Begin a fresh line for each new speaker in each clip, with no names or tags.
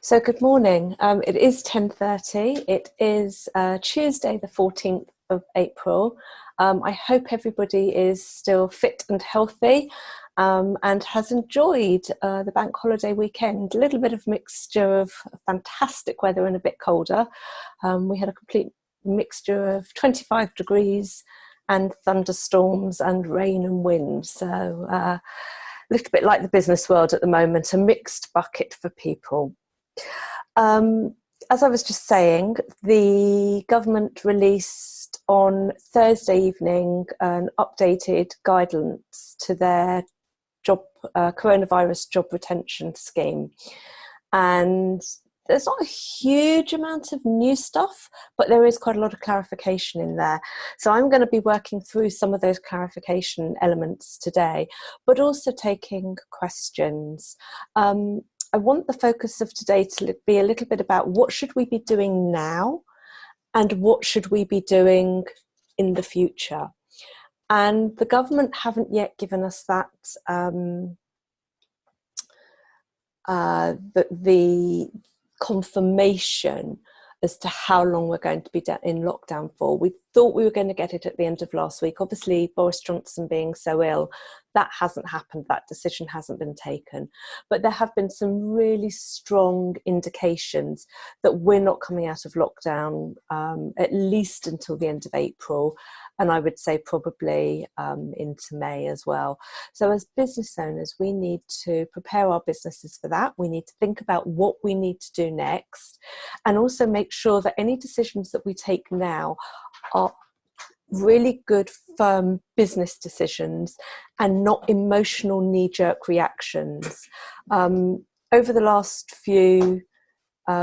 So good morning. It is 10:30. It is Tuesday, the 14th of April. I hope everybody is still fit and healthy and has enjoyed the bank holiday weekend. A little bit of mixture of fantastic weather and a bit colder. We had a complete mixture of 25 degrees and thunderstorms and rain and wind. So a little bit like the business world at the moment, a mixed bucket for people. As I was just saying, the government released on Thursday evening an updated guidance to their coronavirus job retention scheme. And there's not a huge amount of new stuff, but there is quite a lot of clarification in there. So I'm going to be working through some of those clarification elements today, but also taking questions. I want the focus of today to be a little bit about what should we be doing now and what should we be doing in the future. And the government haven't yet given us that the confirmation as to how long we're going to be in lockdown for. We thought we were going to get it at the end of last week. Obviously, Boris Johnson being so ill, that hasn't happened. That decision hasn't been taken. But there have been some really strong indications that we're not coming out of lockdown at least until the end of April. And I would say probably into May as well. So as business owners, we need to prepare our businesses for that. We need to think about what we need to do next, and also make sure that any decisions that we take now are really good, firm business decisions and not emotional knee-jerk reactions. Over the last few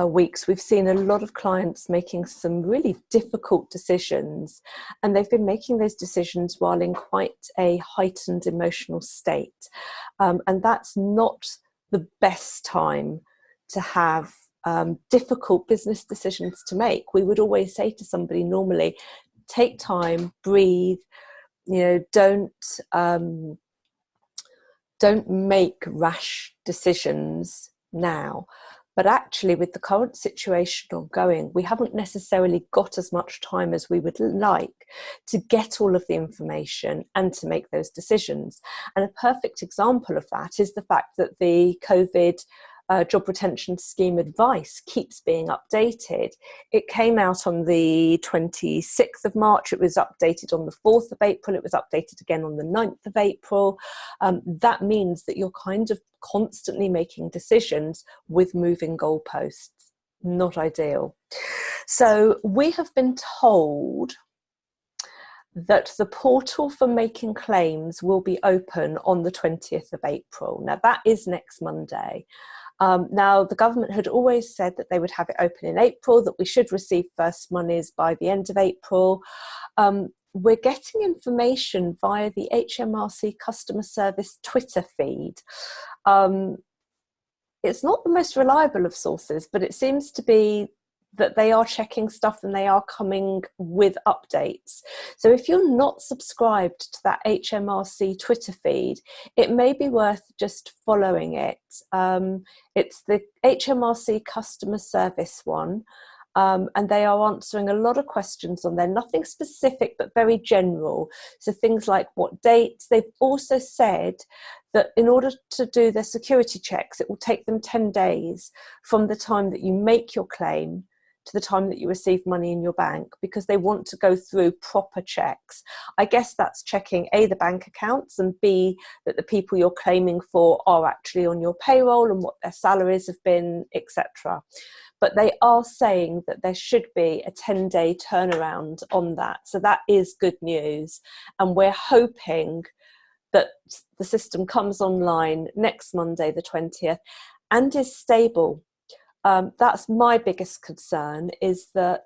weeks, we've seen a lot of clients making some really difficult decisions, and they've been making those decisions while in quite a heightened emotional state. And that's not the best time to have difficult business decisions to make. We would always say to somebody normally, take time, breathe, don't make rash decisions now. But actually, with the current situation ongoing, we haven't necessarily got as much time as we would like to get all of the information and to make those decisions. And a perfect example of that is the fact that the COVID job retention scheme advice keeps being updated. It came out on the 26th of March. It was updated on the 4th of April. It was updated again on the 9th of April. That means that you're kind of constantly making decisions with moving goalposts. Not ideal. So we have been told that the portal for making claims will be open on the 20th of April. Now that is next Monday. Now, the government had always said that they would have it open in April, that we should receive first monies by the end of April. We're getting information via the HMRC customer service Twitter feed. It's not the most reliable of sources, but it seems to be that they are checking stuff and they are coming with updates. So if you're not subscribed to that HMRC Twitter feed, it may be worth just following it. It's the HMRC customer service one, and they are answering a lot of questions on there, nothing specific, but very general. So things like what dates. They've also said that in order to do their security checks, it will take them 10 days from the time that you make your claim to the time that you receive money in your bank, because they want to go through proper checks. I guess that's checking A, the bank accounts, and B, that the people you're claiming for are actually on your payroll and what their salaries have been, etc. But they are saying that there should be a 10-day turnaround on that. So that is good news. And we're hoping that the system comes online next Monday, the 20th, and is stable. That's my biggest concern, is that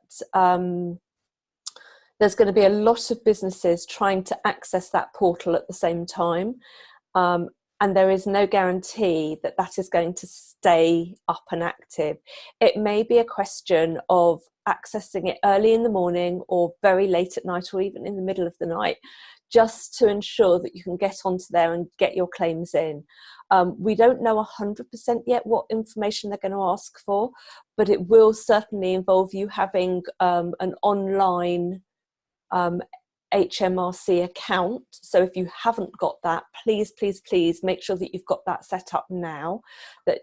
there's going to be a lot of businesses trying to access that portal at the same time. And there is no guarantee that that is going to stay up and active. It may be a question of accessing it early in the morning or very late at night or even in the middle of the night, just to ensure that you can get onto there and get your claims in. We don't know 100% yet what information they're going to ask for, but it will certainly involve you having an online HMRC account. So if you haven't got that, please make sure that you've got that set up now, that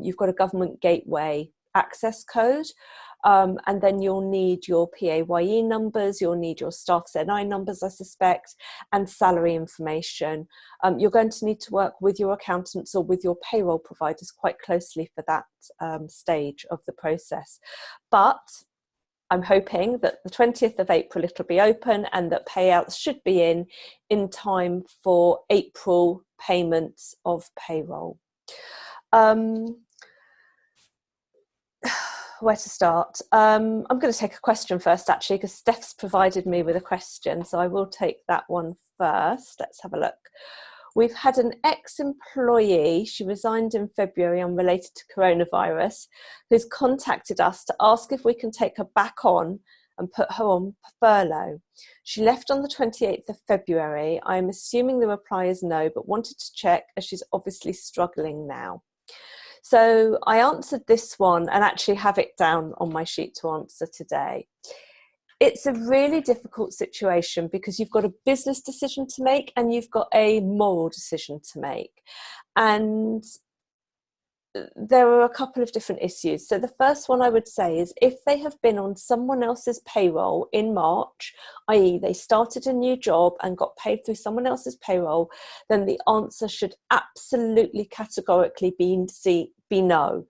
you've got a government gateway access code. And then you'll need your PAYE numbers, you'll need your staff's NI numbers, I suspect, and salary information. You're going to need to work with your accountants or with your payroll providers quite closely for that stage of the process. But I'm hoping that the 20th of April it'll be open, and that payouts should be in time for April payments of payroll. Where to start? I'm going to take a question first, actually, because Steph's provided me with a question, so I will take that one first. Let's have a look. We've had an ex-employee, she resigned in February unrelated to coronavirus, who's contacted us to ask if we can take her back on and put her on furlough. She left on the 28th of February. I'm assuming the reply is no, but wanted to check as she's obviously struggling now. So I answered this one and actually have it down on my sheet to answer today. It's a really difficult situation because you've got a business decision to make and you've got a moral decision to make. And there are a couple of different issues. So the first one I would say is if they have been on someone else's payroll in March, i.e. they started a new job and got paid through someone else's payroll, then the answer should absolutely categorically be no,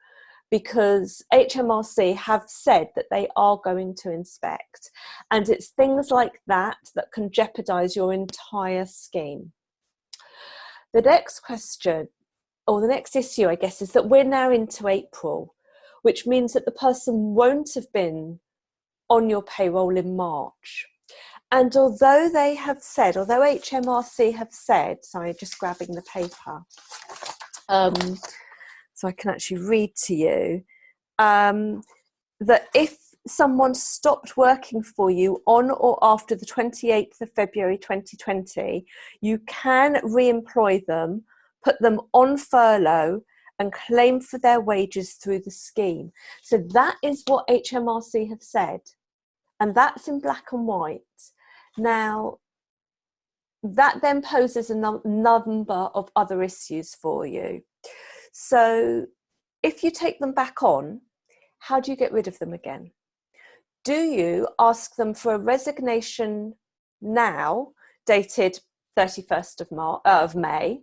because HMRC have said that they are going to inspect, and it's things like that that can jeopardize your entire scheme. The next question, or the next issue, I guess, is that we're now into April, which means that the person won't have been on your payroll in March. And although they have said, although HMRC have said, sorry, just grabbing the paper, so I can actually read to you, that if someone stopped working for you on or after the 28th of February 2020, you can re-employ them, put them on furlough and claim for their wages through the scheme. So that is what HMRC have said, and that's in black and white. Now, that then poses a number of other issues for you. So if you take them back on, how do you get rid of them again? Do you ask them for a resignation now, dated 31st of May?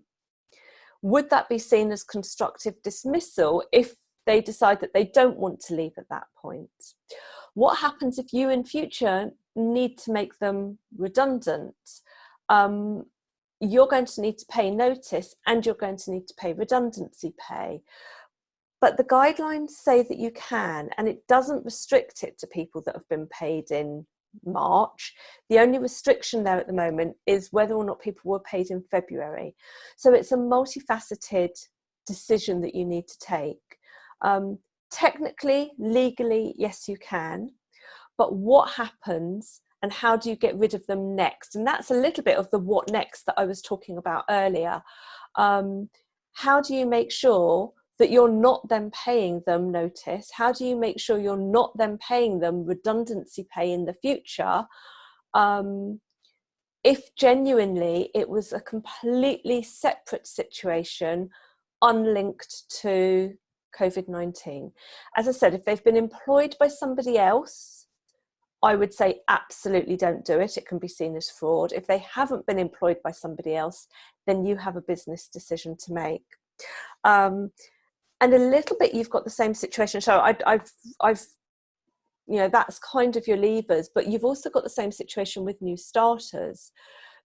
Would that be seen as constructive dismissal if they decide that they don't want to leave at that point? What happens if you in future need to make them redundant? You're going to need to pay notice and you're going to need to pay redundancy pay. But the guidelines say that you can, and it doesn't restrict it to people that have been paid in March. The only restriction there at the moment is whether or not people were paid in February. So it's a multifaceted decision that you need to take. Technically, legally, yes, you can. But what happens and how do you get rid of them next? And that's a little bit of the what next that I was talking about earlier. How do you make sure that you're not then paying them notice? How do you make sure you're not then paying them redundancy pay in the future if genuinely it was a completely separate situation unlinked to COVID-19? As I said, if they've been employed by somebody else, I would say absolutely don't do it. It can be seen as fraud. If they haven't been employed by somebody else, then you have a business decision to make. And a little bit, you've got the same situation. So I've, you know, that's kind of your levers, but you've also got the same situation with new starters,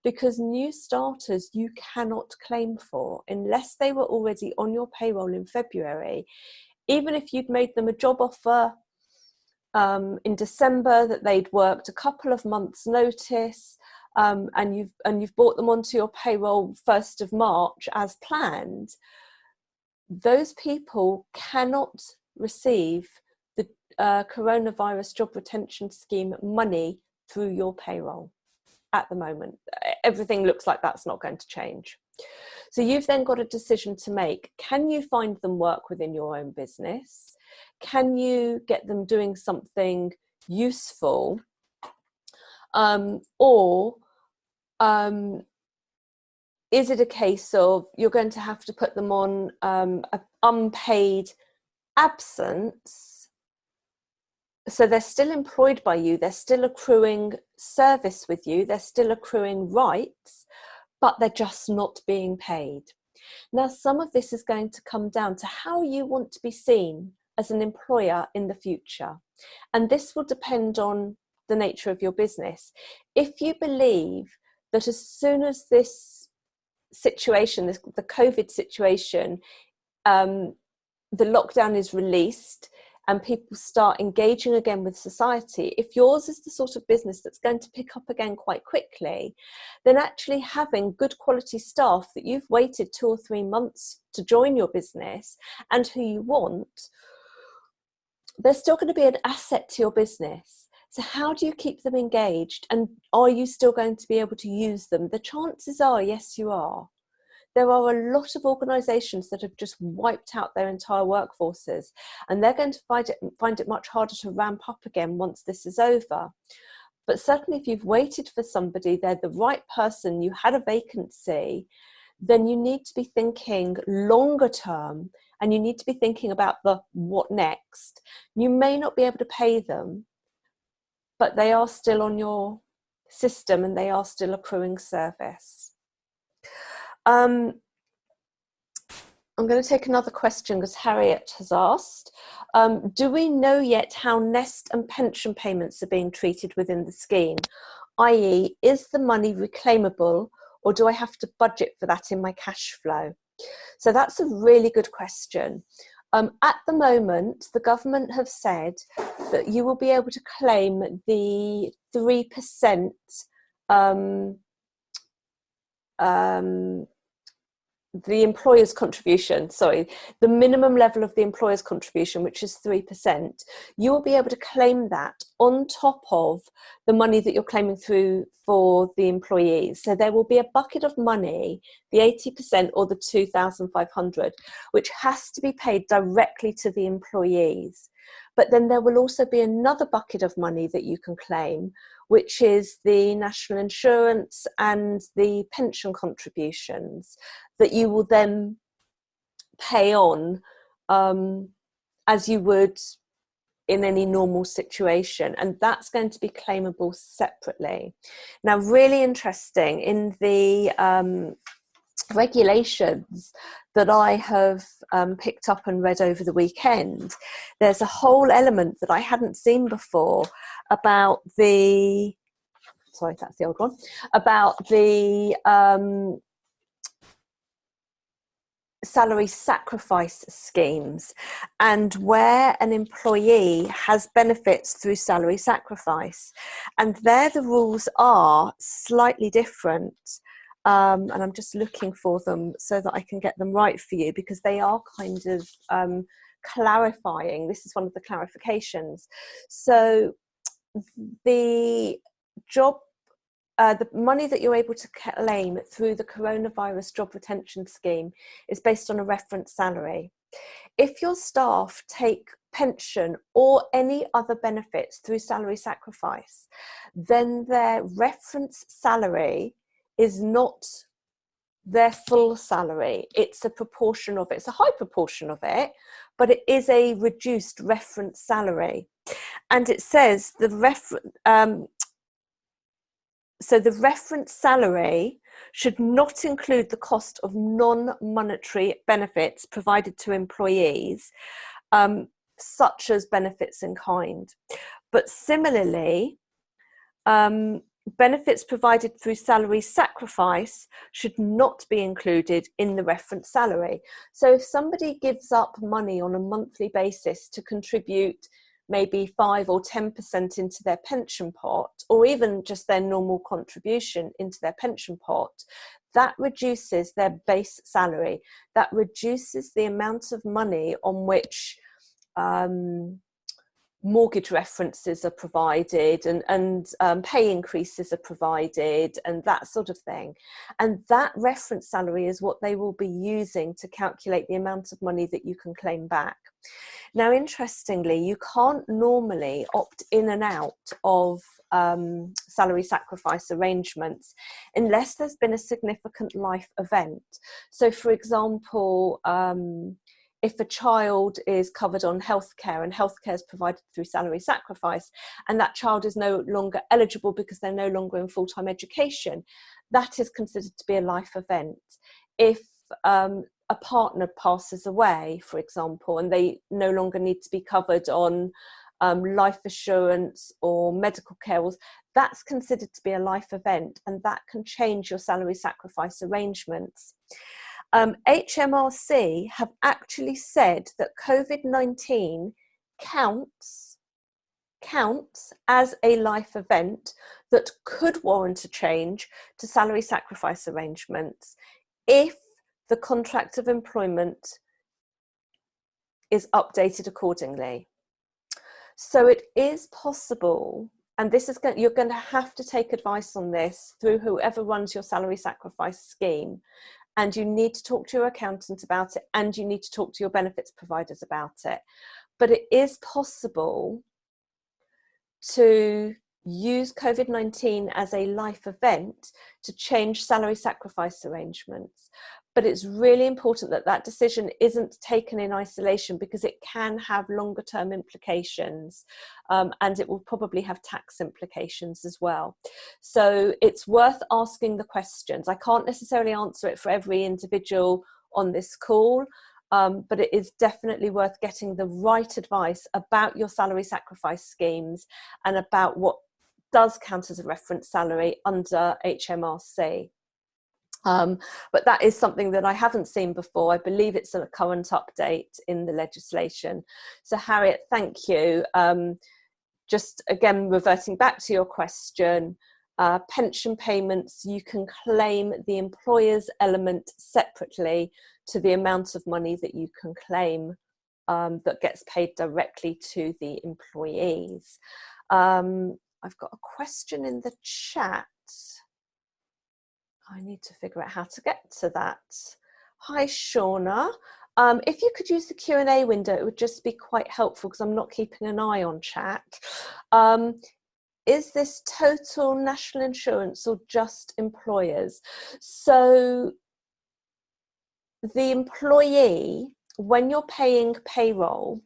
because new starters you cannot claim for unless they were already on your payroll in February. Even if you'd made them a job offer in December that they'd worked a couple of months' notice, and you've brought them onto your payroll 1st of March as planned, those people cannot receive the coronavirus job retention scheme money through your payroll. at the moment. Everything looks like that's not going to change. So you've then got a decision to make. Can you find them work within your own business? Can you get them doing something useful? Or is it a case of you're going to have to put them on an unpaid absence? So they're still employed by you, they're still accruing service with you, they're still accruing rights, but they're just not being paid. Now, some of this is going to come down to how you want to be seen as an employer in the future. And this will depend on the nature of your business. If you believe that as soon as this situation, the COVID situation, the lockdown is released and people start engaging again with society, if yours is the sort of business that's going to pick up again quite quickly, then actually having good quality staff that you've waited 2 or 3 months to join your business and who you want, they're still going to be an asset to your business. So how do you keep them engaged, and are you still going to be able to use them? The chances are, yes, you are. There are a lot of organisations that have just wiped out their entire workforces, and they're going to find it much harder to ramp up again once this is over. But certainly if you've waited for somebody, they're the right person, you had a vacancy, then you need to be thinking longer term, and you need to be thinking about the what next. You may not be able to pay them, but they are still on your system and they are still accruing service. I'm going to take another question because Harriet has asked, do we know yet how nest and pension payments are being treated within the scheme? i.e., is the money reclaimable, or do I have to budget for that in my cash flow? So that's a really good question. At the moment, the government have said that you will be able to claim the 3% the employer's contribution, the minimum level of the employer's contribution, which is 3%, you will be able to claim that on top of the money that you're claiming through for the employees. So there will be a bucket of money, the 80% or the 2,500, which has to be paid directly to the employees. But then there will also be another bucket of money that you can claim, which is the national insurance and the pension contributions that you will then pay on as you would in any normal situation. And that's going to be claimable separately. Now, really interesting, in the regulations that I have picked up and read over the weekend, there's a whole element that I hadn't seen before about the, sorry, that's the old one, about the salary sacrifice schemes, and where an employee has benefits through salary sacrifice. And there the rules are slightly different. And I'm just looking for them so that I can get them right for you, because they are kind of clarifying. This is one of the clarifications. So the money that you're able to claim through the coronavirus job retention scheme is based on a reference salary. If your staff take pension or any other benefits through salary sacrifice, then their reference salary is not their full salary. It's a proportion of it. It's a high proportion of it, but it is a reduced reference salary. And it says the reference salary should not include the cost of non-monetary benefits provided to employees, such as benefits in kind. But similarly, benefits provided through salary sacrifice should not be included in the reference salary. So if somebody gives up money on a monthly basis to contribute maybe 5 or 10% into their pension pot, or even just their normal contribution into their pension pot, that reduces their base salary. That reduces the amount of money on which mortgage references are provided, and pay increases are provided, and that sort of thing. And that reference salary is what they will be using to calculate the amount of money that you can claim back. Now, interestingly, you can't normally opt in and out of salary sacrifice arrangements unless there's been a significant life event. So, for example, if a child is covered on healthcare and healthcare is provided through salary sacrifice, and that child is no longer eligible because they're no longer in full-time education, that is considered to be a life event. If a partner passes away, for example, and they no longer need to be covered on life assurance or medical care, that's considered to be a life event, and that can change your salary sacrifice arrangements. HMRC have actually said that COVID-19 counts as a life event that could warrant a change to salary sacrifice arrangements if the contract of employment is updated accordingly. So it is possible, and this is you're going to have to take advice on this through whoever runs your salary sacrifice scheme, and you need to talk to your accountant about it, and you need to talk to your benefits providers about it. But it is possible to use COVID-19 as a life event to change salary sacrifice arrangements. But it's really important that that decision isn't taken in isolation, because it can have longer term implications, and it will probably have tax implications as well. So it's worth asking the questions. I can't necessarily answer it for every individual on this call, but it is definitely worth getting the right advice about your salary sacrifice schemes and about what does count as a reference salary under HMRC. But that is something that I haven't seen before. I believe it's a current update in the legislation. So Harriet, thank you. Just again, reverting back to your question, pension payments, you can claim the employer's element separately to the amount of money that you can claim that gets paid directly to the employees. I've got a question in the chat. I need to figure out how to get to that. Hi, Shauna. If you could use the Q&A window, it would just be quite helpful, because I'm not keeping an eye on chat. Is this total national insurance or just employers? So the employee, when you're paying payroll,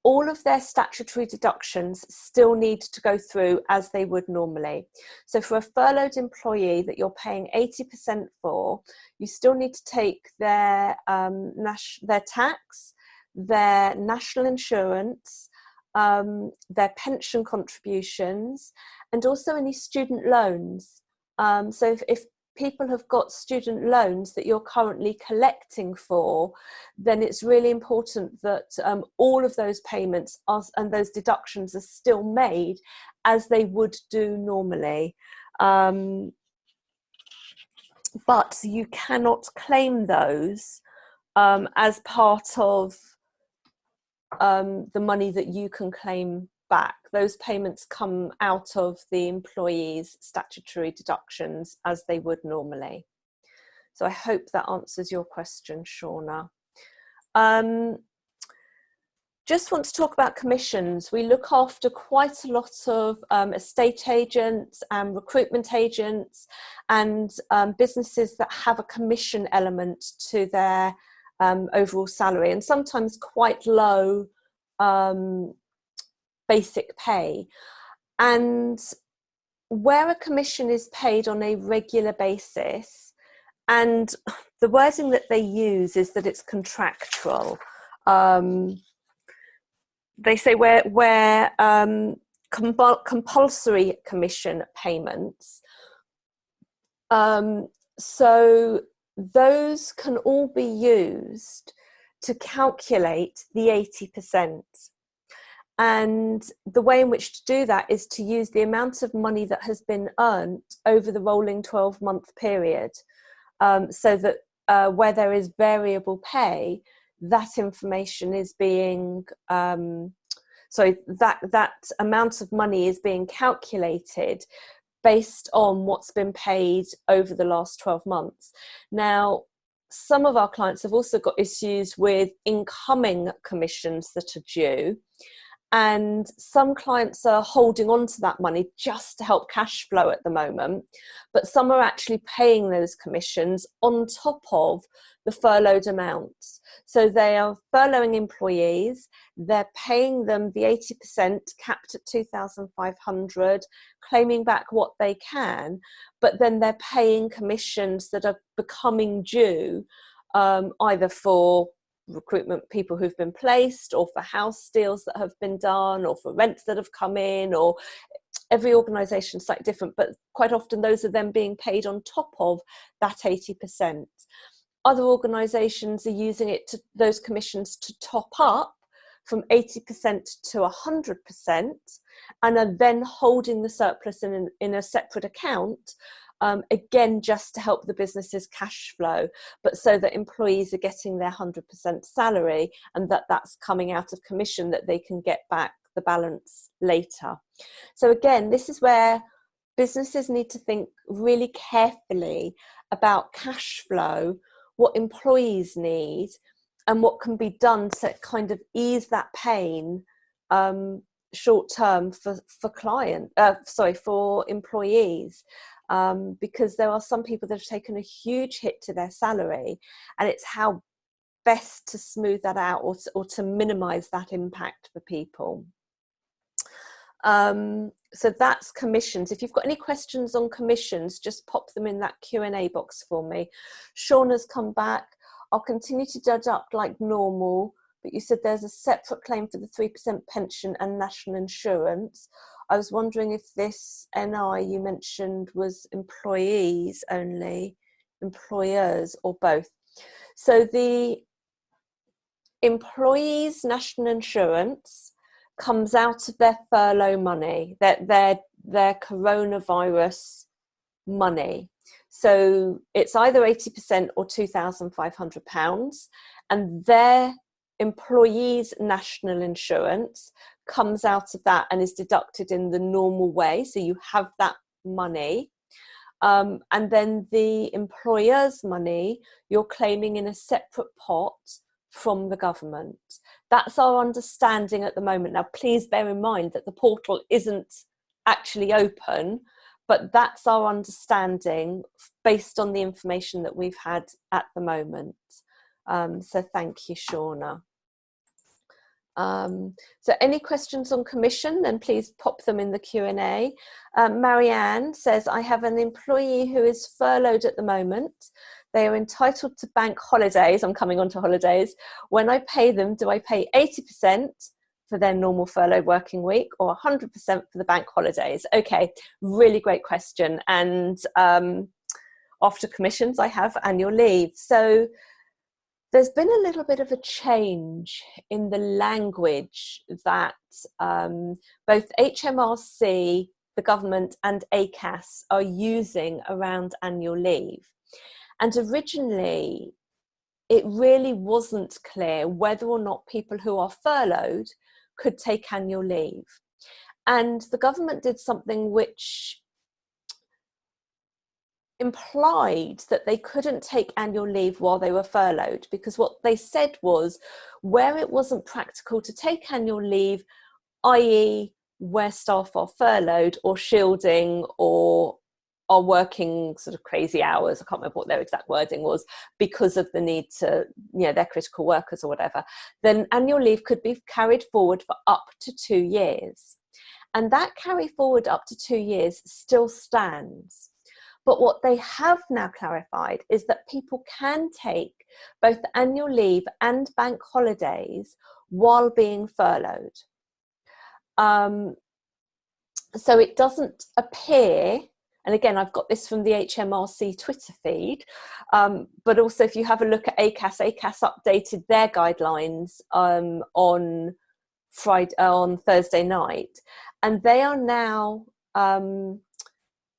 all of their statutory deductions still need to go through as they would normally. So for a furloughed employee that you're paying 80% for, you still need to take their tax, their national insurance, their pension contributions, and also any student loans. So if people have got student loans that you're currently collecting for, then it's really important that all of those payments and those deductions are still made as they would do normally. But you cannot claim those as part of the money that you can claim back. Those payments come out of the employee's statutory deductions as they would normally. So I hope that answers your question, Shauna. Just want to talk about commissions. We look after quite a lot of estate agents and recruitment agents and businesses that have a commission element to their overall salary, and sometimes quite low basic pay. And where a commission is paid on a regular basis, and the wording that they use is that it's contractual. They say where compulsory commission payments. So those can all be used to calculate the 80%. And the way in which to do that is to use the amount of money that has been earned over the rolling 12-month period, so that where there is variable pay, that information is being that amount of money is being calculated based on what's been paid over the last 12 months. Now, some of our clients have also got issues with incoming commissions that are due. And some clients are holding on to that money just to help cash flow at the moment. But some are actually paying those commissions on top of the furloughed amounts. So they are furloughing employees, they're paying them the 80% capped at 2,500, claiming back what they can, but then they're paying commissions that are becoming due, either for recruitment people who've been placed, or for house deals that have been done, or for rents that have come in, or every organisation is slightly different, but quite often those are then being paid on top of that 80%. Other organisations are using those commissions to top up from 80% to 100%, and are then holding the surplus in a separate account, again, just to help the business's cash flow, but so that employees are getting their 100% salary, and that's coming out of commission that they can get back the balance later. So again, this is where businesses need to think really carefully about cash flow, what employees need, and what can be done to kind of ease that pain short term for employees. Because there are some people that have taken a huge hit to their salary, and it's how best to smooth that out, or to minimize that impact for people. So that's commissions. If you've got any questions on commissions, just pop them in that Q&A box for me. Shauna's come back. I'll continue to deduct like normal, but you said there's a separate claim for the 3% pension and national insurance. I was wondering if this NI you mentioned was employees only, employers, or both. So the employees' national insurance comes out of their furlough money, their coronavirus money. So it's either 80% or £2,500, and their employees' national insurance comes out of that and is deducted in the normal way. So you have that money. And then the employer's money, you're claiming in a separate pot from the government. That's our understanding at the moment. Now, please bear in mind that the portal isn't actually open, but that's our understanding based on the information that we've had at the moment. So thank you, Shauna. So any questions on commission, then please pop them in the Q&A. Marianne says, I have an employee who is furloughed at the moment. They are entitled to bank holidays. I'm coming on to holidays. When I pay them, do I pay 80% for their normal furlough working week, or 100% for the bank holidays? Okay, really great question. And after commissions, I have annual leave. So there's been a little bit of a change in the language that both HMRC, the government, and ACAS are using around annual leave. And originally, it really wasn't clear whether or not people who are furloughed could take annual leave. And the government did something which implied that they couldn't take annual leave while they were furloughed, because what they said was, where it wasn't practical to take annual leave, i.e. where staff are furloughed or shielding or are working sort of crazy hours, I can't remember what their exact wording was, because of the need to, they're critical workers or whatever, then annual leave could be carried forward for up to 2 years. And that carry forward up to 2 years still stands. But what they have now clarified is that people can take both annual leave and bank holidays while being furloughed. So it doesn't appear, and again, I've got this from the HMRC Twitter feed, but also if you have a look at ACAS updated their guidelines on Thursday night, and they are now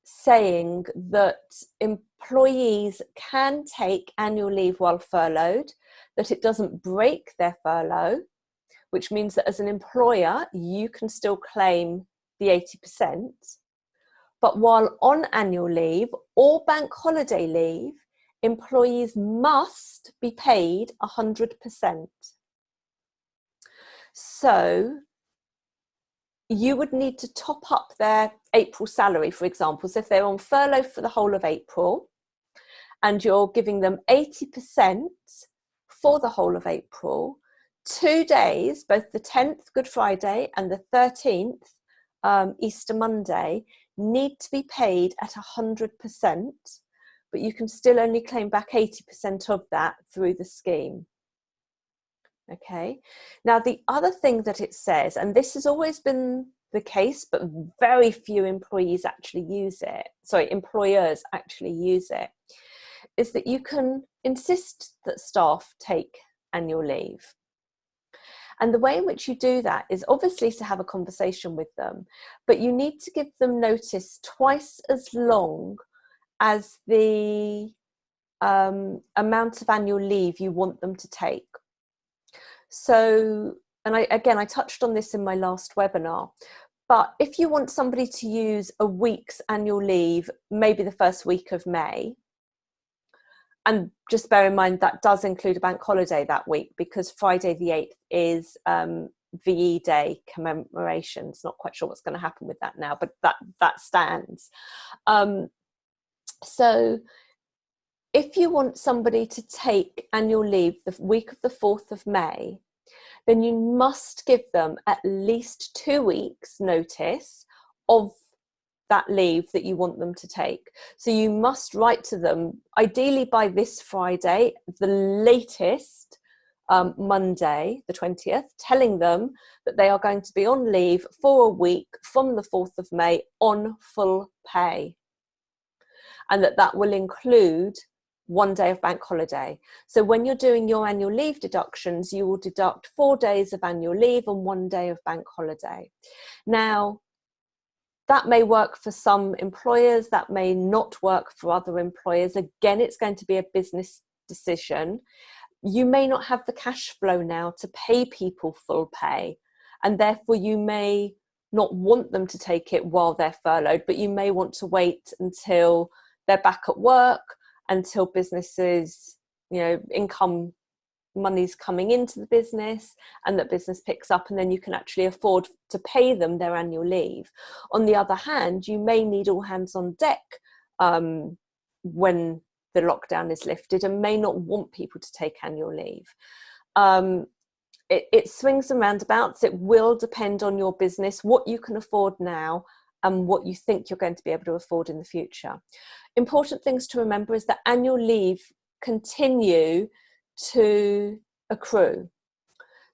saying that employees can take annual leave while furloughed, that it doesn't break their furlough, which means that as an employer, you can still claim the 80%. But while on annual leave or bank holiday leave, employees must be paid 100%. So you would need to top up their April salary, for example. So if they're on furlough for the whole of April and you're giving them 80% for the whole of April, 2 days, both the 10th, Good Friday, and the 13th, Easter Monday, need to be paid at 100%, but you can still only claim back 80% of that through the scheme. Okay, now the other thing that it says, and this has always been the case, but very few employers actually use it, is that you can insist that staff take annual leave. And the way in which you do that is obviously to have a conversation with them, but you need to give them notice twice as long as the amount of annual leave you want them to take. So, and I touched on this in my last webinar, but if you want somebody to use a week's annual leave, maybe the first week of May, and just bear in mind that does include a bank holiday that week, because Friday the 8th is VE Day commemoration. It's not quite sure what's going to happen with that now, but that stands. So if you want somebody to take annual leave the week of the 4th of May, then you must give them at least 2 weeks notice of that leave that you want them to take. So you must write to them, ideally by this Friday, the latest Monday, the 20th, telling them that they are going to be on leave for a week from the 4th of May on full pay. And that will include 1 day of bank holiday. So when you're doing your annual leave deductions, you will deduct 4 days of annual leave and 1 day of bank holiday. Now, that may work for some employers, that may not work for other employers. Again, it's going to be a business decision. You may not have the cash flow now to pay people full pay, and therefore you may not want them to take it while they're furloughed, but you may want to wait until they're back at work, until businesses, income, money's coming into the business and that business picks up, and then you can actually afford to pay them their annual leave. On the other hand, you may need all hands on deck when the lockdown is lifted and may not want people to take annual leave. It swings and roundabouts. It will depend on your business, what you can afford now and what you think you're going to be able to afford in the future. Important things to remember is that annual leave continue to accrue.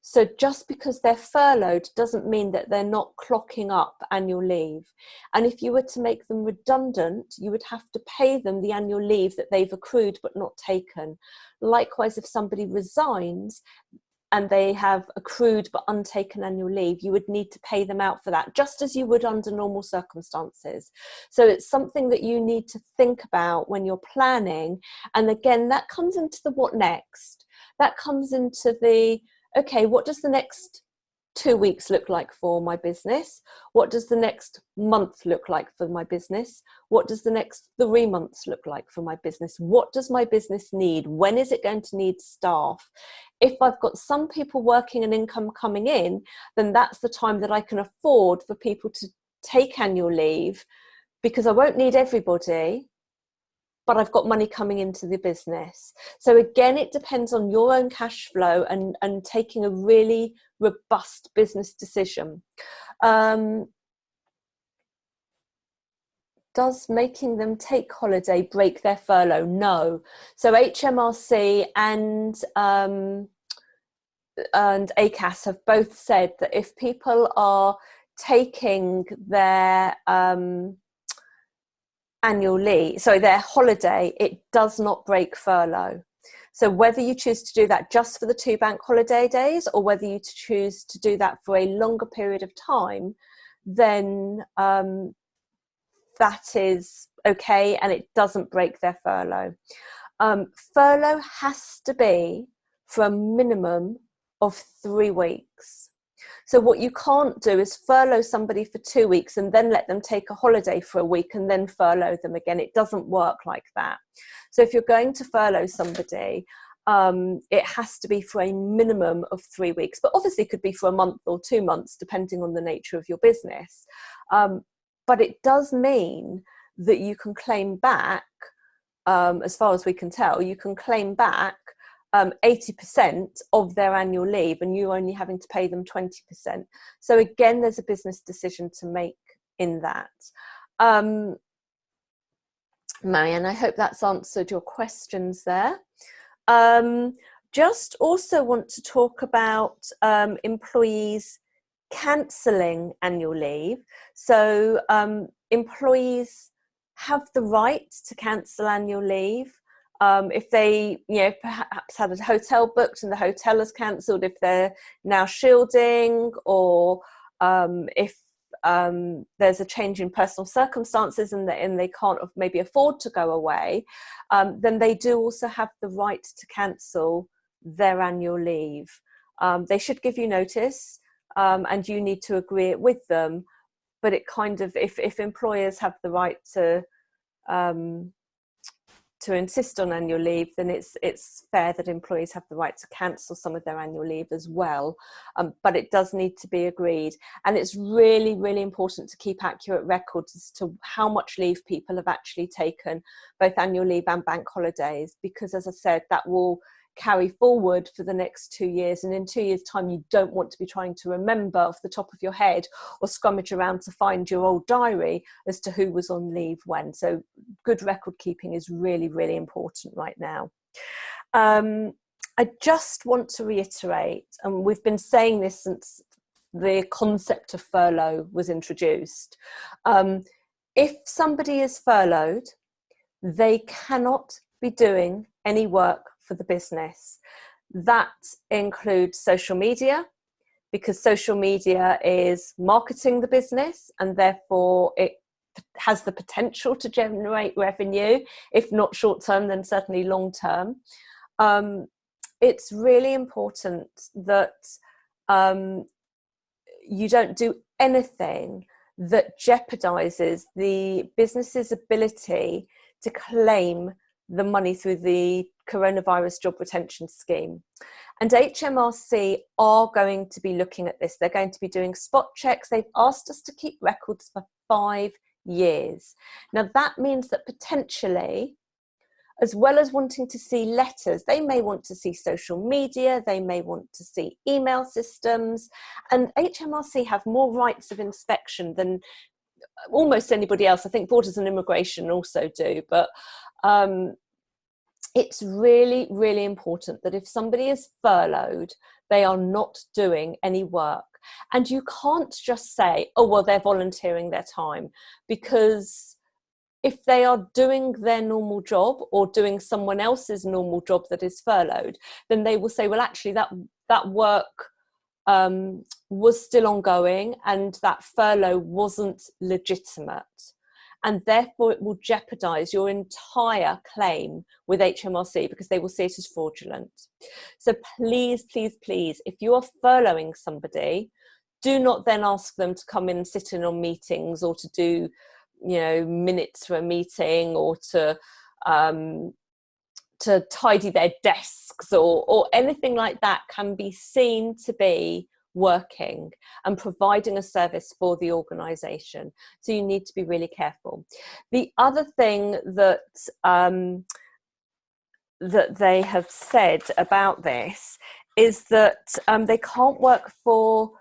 So just because they're furloughed doesn't mean that they're not clocking up annual leave. And if you were to make them redundant, you would have to pay them the annual leave that they've accrued but not taken. Likewise, if somebody resigns and they have accrued but untaken annual leave, you would need to pay them out for that, just as you would under normal circumstances. So it's something that you need to think about when you're planning. And again, that comes into the what next. That comes into the, okay, what does the next 2 weeks look like for my business? What does the next month look like for my business? What does the next 3 months look like for my business? What does my business need? When is it going to need staff? If I've got some people working and income coming in, then that's the time that I can afford for people to take annual leave, because I won't need everybody, but I've got money coming into the business. So again, it depends on your own cash flow and taking a really robust business decision. Does making them take holiday break their furlough? No. So HMRC and ACAS have both said that if people are taking their annual leave, so their holiday, it does not break furlough. So whether you choose to do that just for the 2 bank holiday days, or whether you choose to do that for a longer period of time, then that is okay, and it doesn't break their furlough. Furlough has to be for a minimum of 3 weeks. So what you can't do is furlough somebody for 2 weeks and then let them take a holiday for a week and then furlough them again. It doesn't work like that. So if you're going to furlough somebody, it has to be for a minimum of 3 weeks, but obviously it could be for a month or 2 months, depending on the nature of your business. But it does mean that you can claim back, as far as we can tell, you can claim back 80% of their annual leave, and you're only having to pay them 20%. So again, there's a business decision to make in that. Marianne, I hope that's answered your questions there. Just also want to talk about employees cancelling annual leave. So employees have the right to cancel annual leave. If they, perhaps had a hotel booked and the hotel is cancelled, if they're now shielding, or if there's a change in personal circumstances and they can't maybe afford to go away, then they do also have the right to cancel their annual leave. They should give you notice, and you need to agree it with them. But it kind of, if employers have the right to insist on annual leave, then it's fair that employees have the right to cancel some of their annual leave as well. But it does need to be agreed. And it's really, really important to keep accurate records as to how much leave people have actually taken, both annual leave and bank holidays, because as I said, that will carry forward for the next 2 years. And in 2 years' time, you don't want to be trying to remember off the top of your head or scrummage around to find your old diary as to who was on leave when. So good record keeping is really, really important right now. I just want to reiterate, and we've been saying this since the concept of furlough was introduced. If somebody is furloughed, they cannot be doing any work for the business. That includes social media, because social media is marketing the business, and therefore it has the potential to generate revenue, if not short term, then certainly long term. It's really important that you don't do anything that jeopardizes the business's ability to claim the money through the coronavirus job retention scheme. And HMRC are going to be looking at this. They're going to be doing spot checks. They've asked us to keep records for 5 years. Now that means that potentially, as well as wanting to see letters, they may want to see social media, they may want to see email systems, and HMRC have more rights of inspection than almost anybody else. I think Borders and Immigration also do, but it's really, really important that if somebody is furloughed, they are not doing any work. And you can't just say, oh, well, they're volunteering their time, because if they are doing their normal job or doing someone else's normal job that is furloughed, then they will say, well, actually that work was still ongoing and that furlough wasn't legitimate. And therefore it will jeopardize your entire claim with HMRC, because they will see it as fraudulent. So please, please, please, if you are furloughing somebody, do not then ask them to come in and sit in on meetings, or to do, minutes for a meeting, or to tidy their desks, or anything like that can be seen to be working and providing a service for the organisation. So you need to be really careful. The other thing that that they have said about this is that they can't work for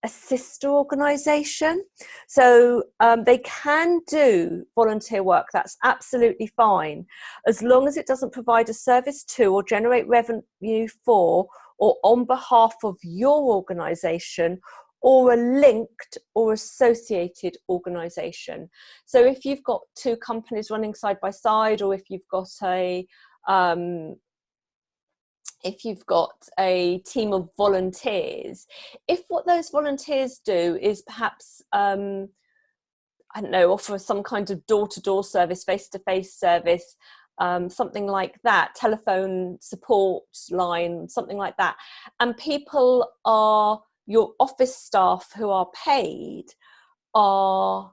a sister organisation. So they can do volunteer work, that's absolutely fine, as long as it doesn't provide a service to or generate revenue for or on behalf of your organisation or a linked or associated organisation. So if you've got 2 companies running side by side, or if you've got a team of volunteers, if what those volunteers do is perhaps, offer some kind of door-to-door service, face-to-face service, something like that, telephone support line, something like that. And people are, your office staff who are paid are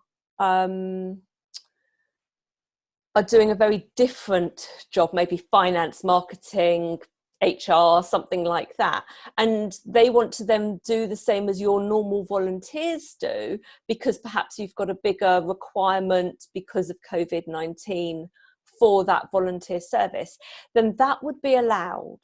doing a very different job, maybe finance, marketing, HR, something like that. And they want to then do the same as your normal volunteers do, because perhaps you've got a bigger requirement because of COVID-19 for that volunteer service, then that would be allowed.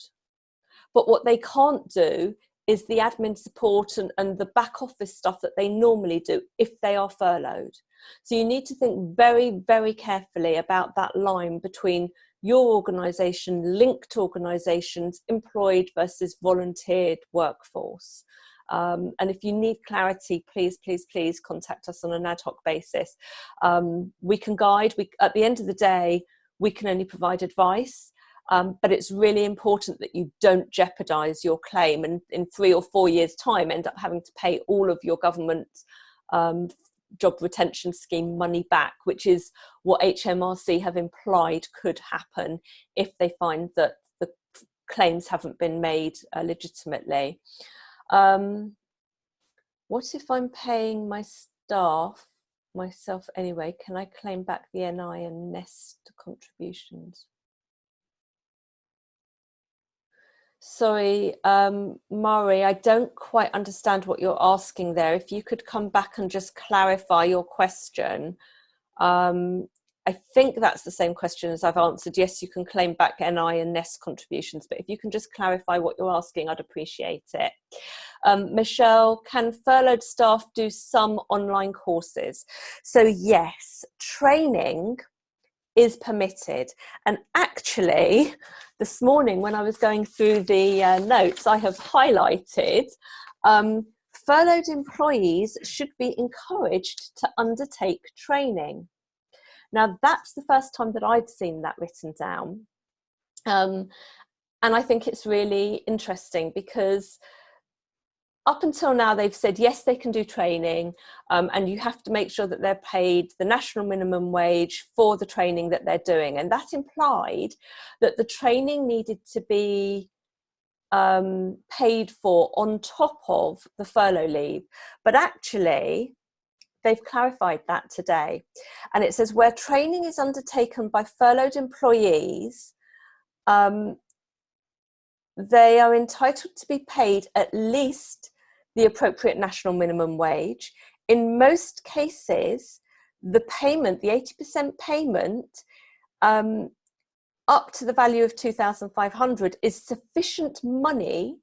But what they can't do is the admin support and the back office stuff that they normally do if they are furloughed. So you need to think very, very carefully about that line between your organisation, linked organisations, employed versus volunteered workforce. And if you need clarity, please, please, please contact us on an ad hoc basis. We can guide. At the end of the day, we can only provide advice. But it's really important that you don't jeopardise your claim and in 3 or 4 years' time end up having to pay all of your government job retention scheme money back, which is what HMRC have implied could happen if they find that the claims haven't been made legitimately. What if I'm paying my staff myself anyway? Can I claim back the NI and NEST contributions? Sorry, Mari, I don't quite understand what you're asking there. If you could come back and just clarify your question. I think that's the same question as I've answered. Yes, you can claim back NI and NEST contributions, but if you can just clarify what you're asking, I'd appreciate it. Michelle, can furloughed staff do some online courses? So yes, training is permitted. And actually, this morning when I was going through the notes, I have highlighted furloughed employees should be encouraged to undertake training. Now, that's the first time that I've seen that written down. And I think it's really interesting because up until now, they've said, yes, they can do training, and you have to make sure that they're paid the national minimum wage for the training that they're doing. And that implied that the training needed to be paid for on top of the furlough leave. But actually, they've clarified that today. And it says where training is undertaken by furloughed employees, they are entitled to be paid at least the appropriate national minimum wage. In most cases, the payment, the 80% payment, up to the value of 2,500 is sufficient money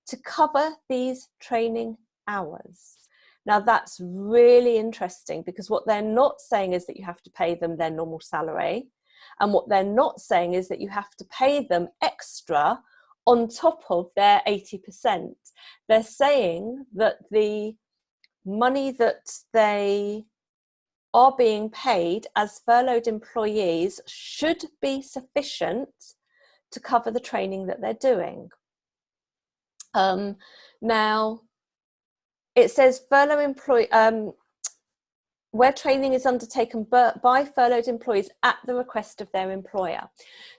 to cover these training hours. Now that's really interesting because what they're not saying is that you have to pay them their normal salary. And what they're not saying is that you have to pay them extra on top of their 80%. They're saying that the money that they are being paid as furloughed employees should be sufficient to cover the training that they're doing. Now, it says furlough employee, where training is undertaken by furloughed employees at the request of their employer.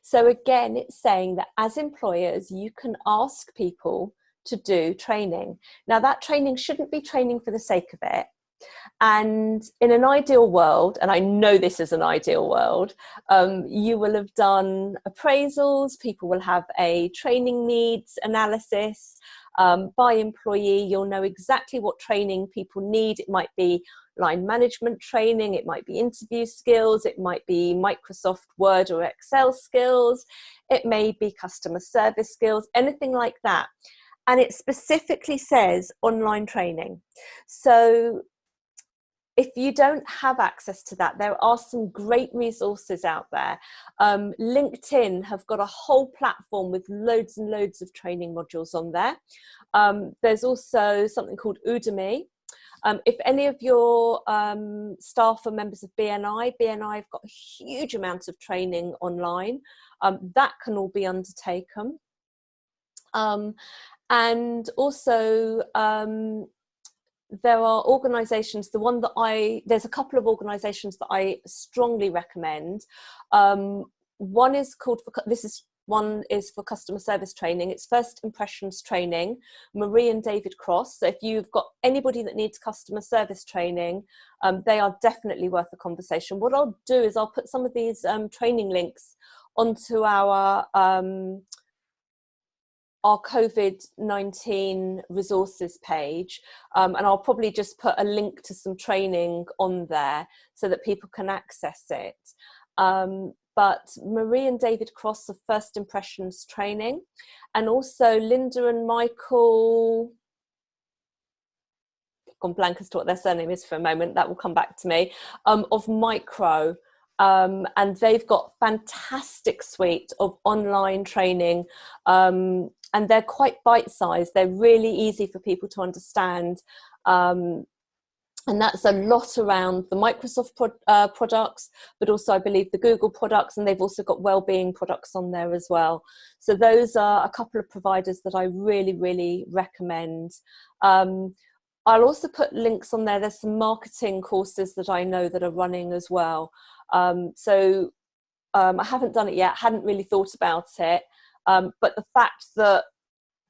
So again, it's saying that as employers, you can ask people to do training. Now that training shouldn't be training for the sake of it. And in an ideal world, and I know this is an ideal world, you will have done appraisals, people will have a training needs analysis by employee. You'll know exactly what training people need. It might be line management training, it might be interview skills, it might be Microsoft Word or Excel skills, it may be customer service skills, anything like that. And it specifically says online training. So if you don't have access to that, there are some great resources out there. LinkedIn have got a whole platform with loads and loads of training modules on there. There's also something called Udemy. If any of your staff are members of BNI have got a huge amount of training online. That can all be undertaken. And also, there are organisations, there's a couple of organisations that I strongly recommend. One is called, one is for customer service training. It's first impressions training, Marie and David Cross. So if you've got anybody that needs customer service training, they are definitely worth a conversation. What I'll do is I'll put some of these training links onto our COVID-19 resources page, and I'll probably just put a link to some training on there so that people can access it. But Marie and David Cross of First Impressions Training, and also Linda and Michael, I've gone blank as to what their surname is for a moment, that will come back to me, of Micro. And they've got fantastic suite of online training, and they're quite bite-sized. They're really easy for people to understand. And that's a lot around the Microsoft products, but also I believe the Google products, and they've also got wellbeing products on there as well. So those are a couple of providers that I really, really recommend. I'll also put links on there. There's some marketing courses that I know that are running as well. I haven't done it yet, hadn't really thought about it. But the fact that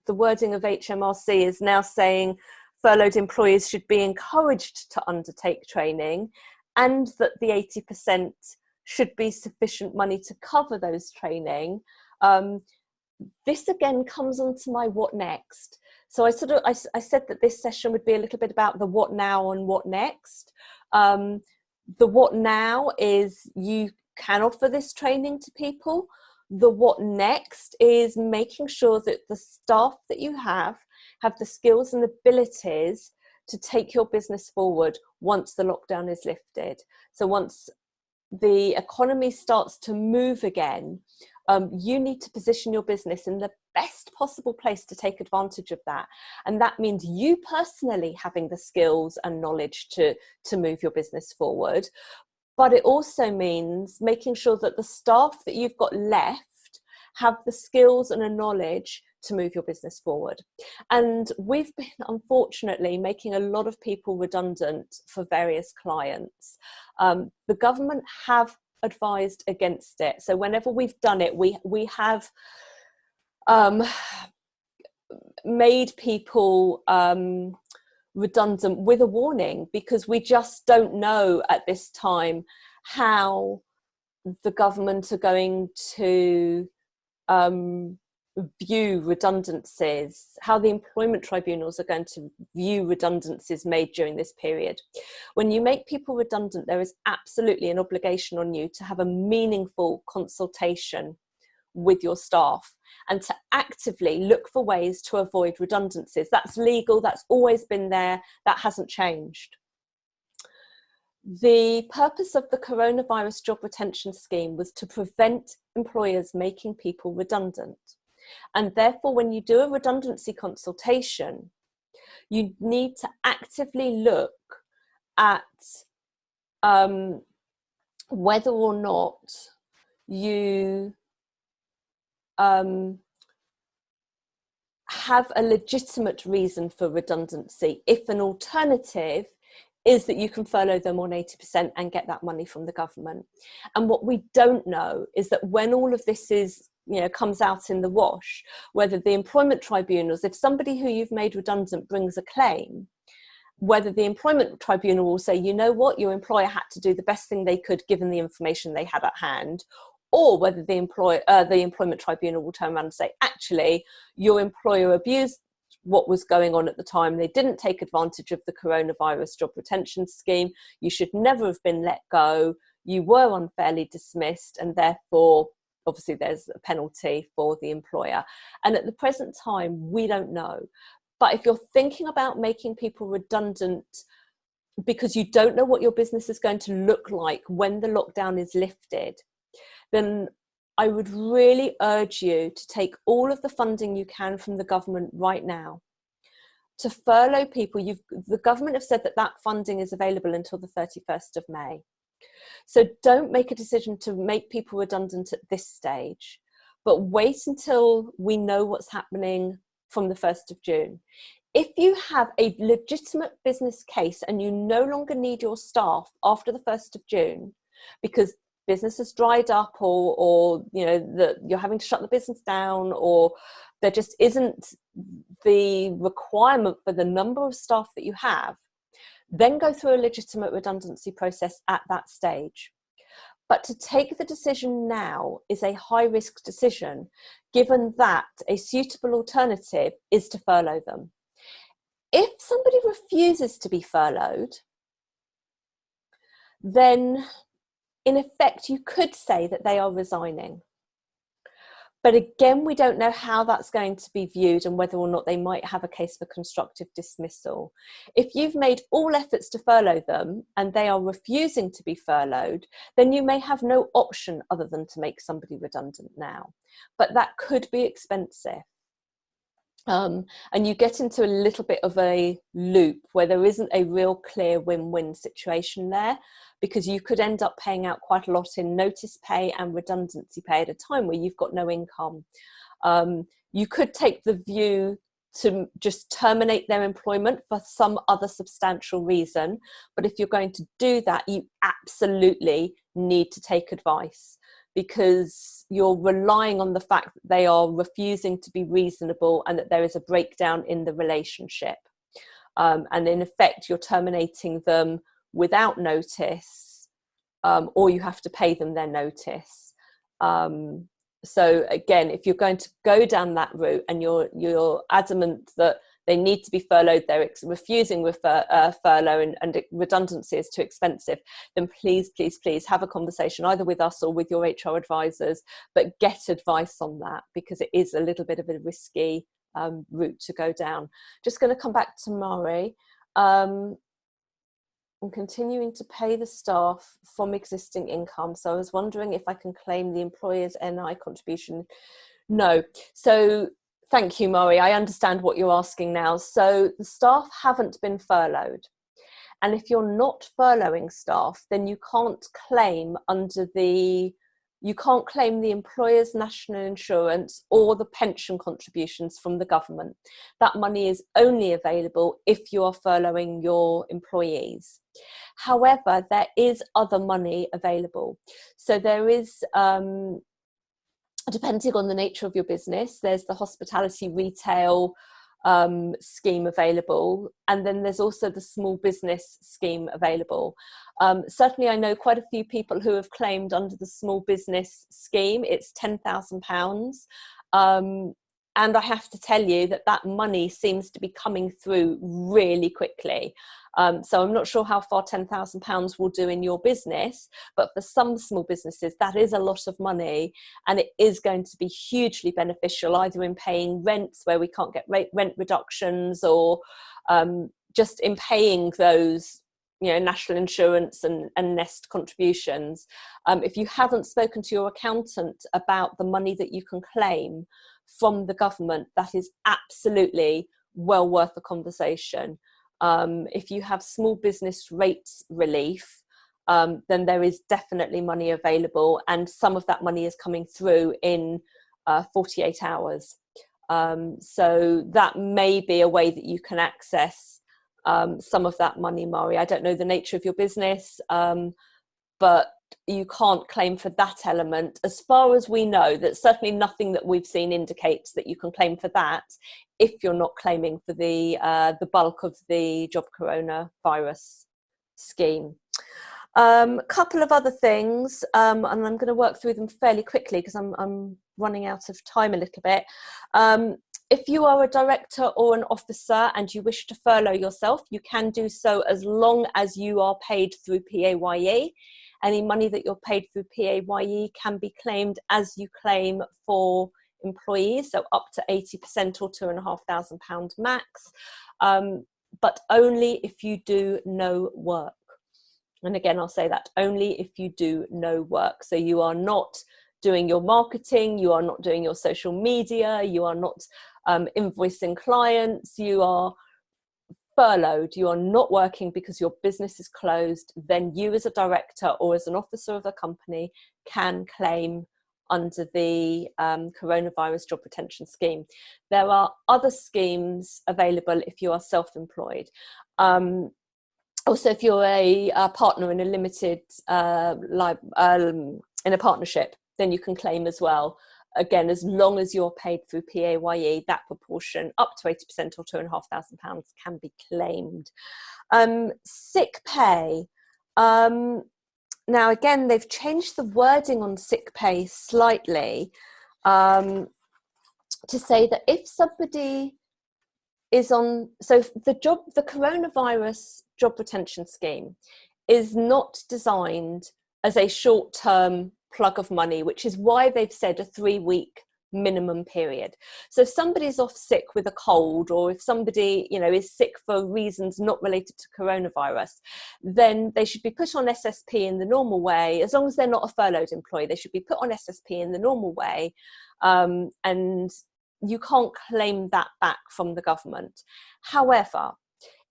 the wording of HMRC is now saying furloughed employees should be encouraged to undertake training, and that the 80% should be sufficient money to cover those training. This again comes onto my what next. So I said that this session would be a little bit about the what now and what next. The what now is you can offer this training to people. The what next is making sure that the staff that you have the skills and abilities to take your business forward once the lockdown is lifted. So once the economy starts to move again, you need to position your business in the best possible place to take advantage of that. And that means you personally having the skills and knowledge to move your business forward. But it also means making sure that the staff that you've got left have the skills and the knowledge to move your business forward. And we've been, unfortunately, making a lot of people redundant for various clients. The government have advised against it. So whenever we've done it, we have made people redundant with a warning, because we just don't know at this time how the government are going to view redundancies, how the employment tribunals are going to view redundancies made during this period. When you make people redundant, there is absolutely an obligation on you to have a meaningful consultation with your staff and to actively look for ways to avoid redundancies. That's legal, that's always been there, that hasn't changed. The purpose of the coronavirus job retention scheme was to prevent employers making people redundant. And therefore, when you do a redundancy consultation, you need to actively look at whether or not you have a legitimate reason for redundancy, if an alternative is that you can furlough them on 80% and get that money from the government. And what we don't know is that when all of this is, comes out in the wash, whether the employment tribunals, if somebody who you've made redundant brings a claim, whether the employment tribunal will say, you know what, your employer had to do the best thing they could given the information they had at hand, or whether the employment tribunal will turn around and say, actually, your employer abused what was going on at the time. They didn't take advantage of the coronavirus job retention scheme. You should never have been let go. You were unfairly dismissed, and therefore, obviously, there's a penalty for the employer. And at the present time, we don't know. But if you're thinking about making people redundant because you don't know what your business is going to look like when the lockdown is lifted, then I would really urge you to take all of the funding you can from the government right now to furlough people. The government have said that that funding is available until the 31st of May. So don't make a decision to make people redundant at this stage, but wait until we know what's happening from the 1st of June. If you have a legitimate business case and you no longer need your staff after the 1st of June, because business has dried up, or you know, that you're having to shut the business down, or there just isn't the requirement for the number of staff that you have, then go through a legitimate redundancy process at that stage. But to take the decision now is a high risk decision, given that a suitable alternative is to furlough them. If somebody refuses to be furloughed, then in effect you could say that they are resigning. But again, we don't know how that's going to be viewed and whether or not they might have a case for constructive dismissal. If you've made all efforts to furlough them and they are refusing to be furloughed, then you may have no option other than to make somebody redundant now. But that could be expensive. And you get into a little bit of a loop where there isn't a real clear win-win situation there, because you could end up paying out quite a lot in notice pay and redundancy pay at a time where you've got no income. You could take the view to just terminate their employment for some other substantial reason, but if you're going to do that, you absolutely need to take advice, because you're relying on the fact that they are refusing to be reasonable and that there is a breakdown in the relationship. And in effect, you're terminating them without notice, or you have to pay them their notice. So again, if you're going to go down that route and you're adamant that they need to be furloughed, they're refusing furlough and redundancy is too expensive, then please have a conversation either with us or with your HR advisors, but get advice on that, because it is a little bit of a risky route to go down. Just going to come back to Mari. I'm continuing to pay the staff from existing income, so I was wondering if I can claim the employer's NI contribution. No. So thank you, Mari. I understand what you're asking now. So the staff haven't been furloughed. And if you're not furloughing staff, then you can't claim the employer's national insurance or the pension contributions from the government. That money is only available if you are furloughing your employees. However, there is other money available. So there is, depending on the nature of your business, there's the hospitality retail scheme available, and then there's also the small business scheme available. Certainly I know quite a few people who have claimed under the small business scheme. It's £10,000, and I have to tell you that money seems to be coming through really quickly. So I'm not sure how far £10,000 will do in your business, but for some small businesses that is a lot of money, and it is going to be hugely beneficial, either in paying rents where we can't get rent reductions, or just in paying those, you know, national insurance and nest contributions. If you haven't spoken to your accountant about the money that you can claim from the government, that is absolutely well worth a conversation. If you have small business rates relief, then there is definitely money available, and some of that money is coming through in 48 hours. So that may be a way that you can access some of that money, Mari. I don't know the nature of your business, but you can't claim for that element. As far as we know, that certainly nothing that we've seen indicates that you can claim for that if you're not claiming for the bulk of the job coronavirus scheme. Couple of other things, and I'm going to work through them fairly quickly because I'm running out of time a little bit. If you are a director or an officer and you wish to furlough yourself, you can do so as long as you are paid through PAYE. Any money that you're paid through PAYE can be claimed as you claim for employees, so up to 80% or £2,500 max, but only if you do no work. And again, I'll say that only if you do no work. So you are not doing your marketing, you are not doing your social media, you are not invoicing clients, you are furloughed, you are not working because your business is closed, then you as a director or as an officer of a company can claim under the coronavirus job retention scheme. There are other schemes available if you are self-employed. Also, if you're a partner in a limited in a partnership, then you can claim as well. Again, as long as you're paid through PAYE, that proportion up to 80% or £2,500 can be claimed. Sick pay. Now, again, they've changed the wording on sick pay slightly to say that if somebody is on, so the coronavirus job retention scheme is not designed as a short-term plug of money, which is why they've said a 3-week minimum period. So if somebody's off sick with a cold, or if somebody, you know, is sick for reasons not related to coronavirus, then they should be put on SSP in the normal way. As long as they're not a furloughed employee, they should be put on SSP in the normal way, and you can't claim that back from the government. However,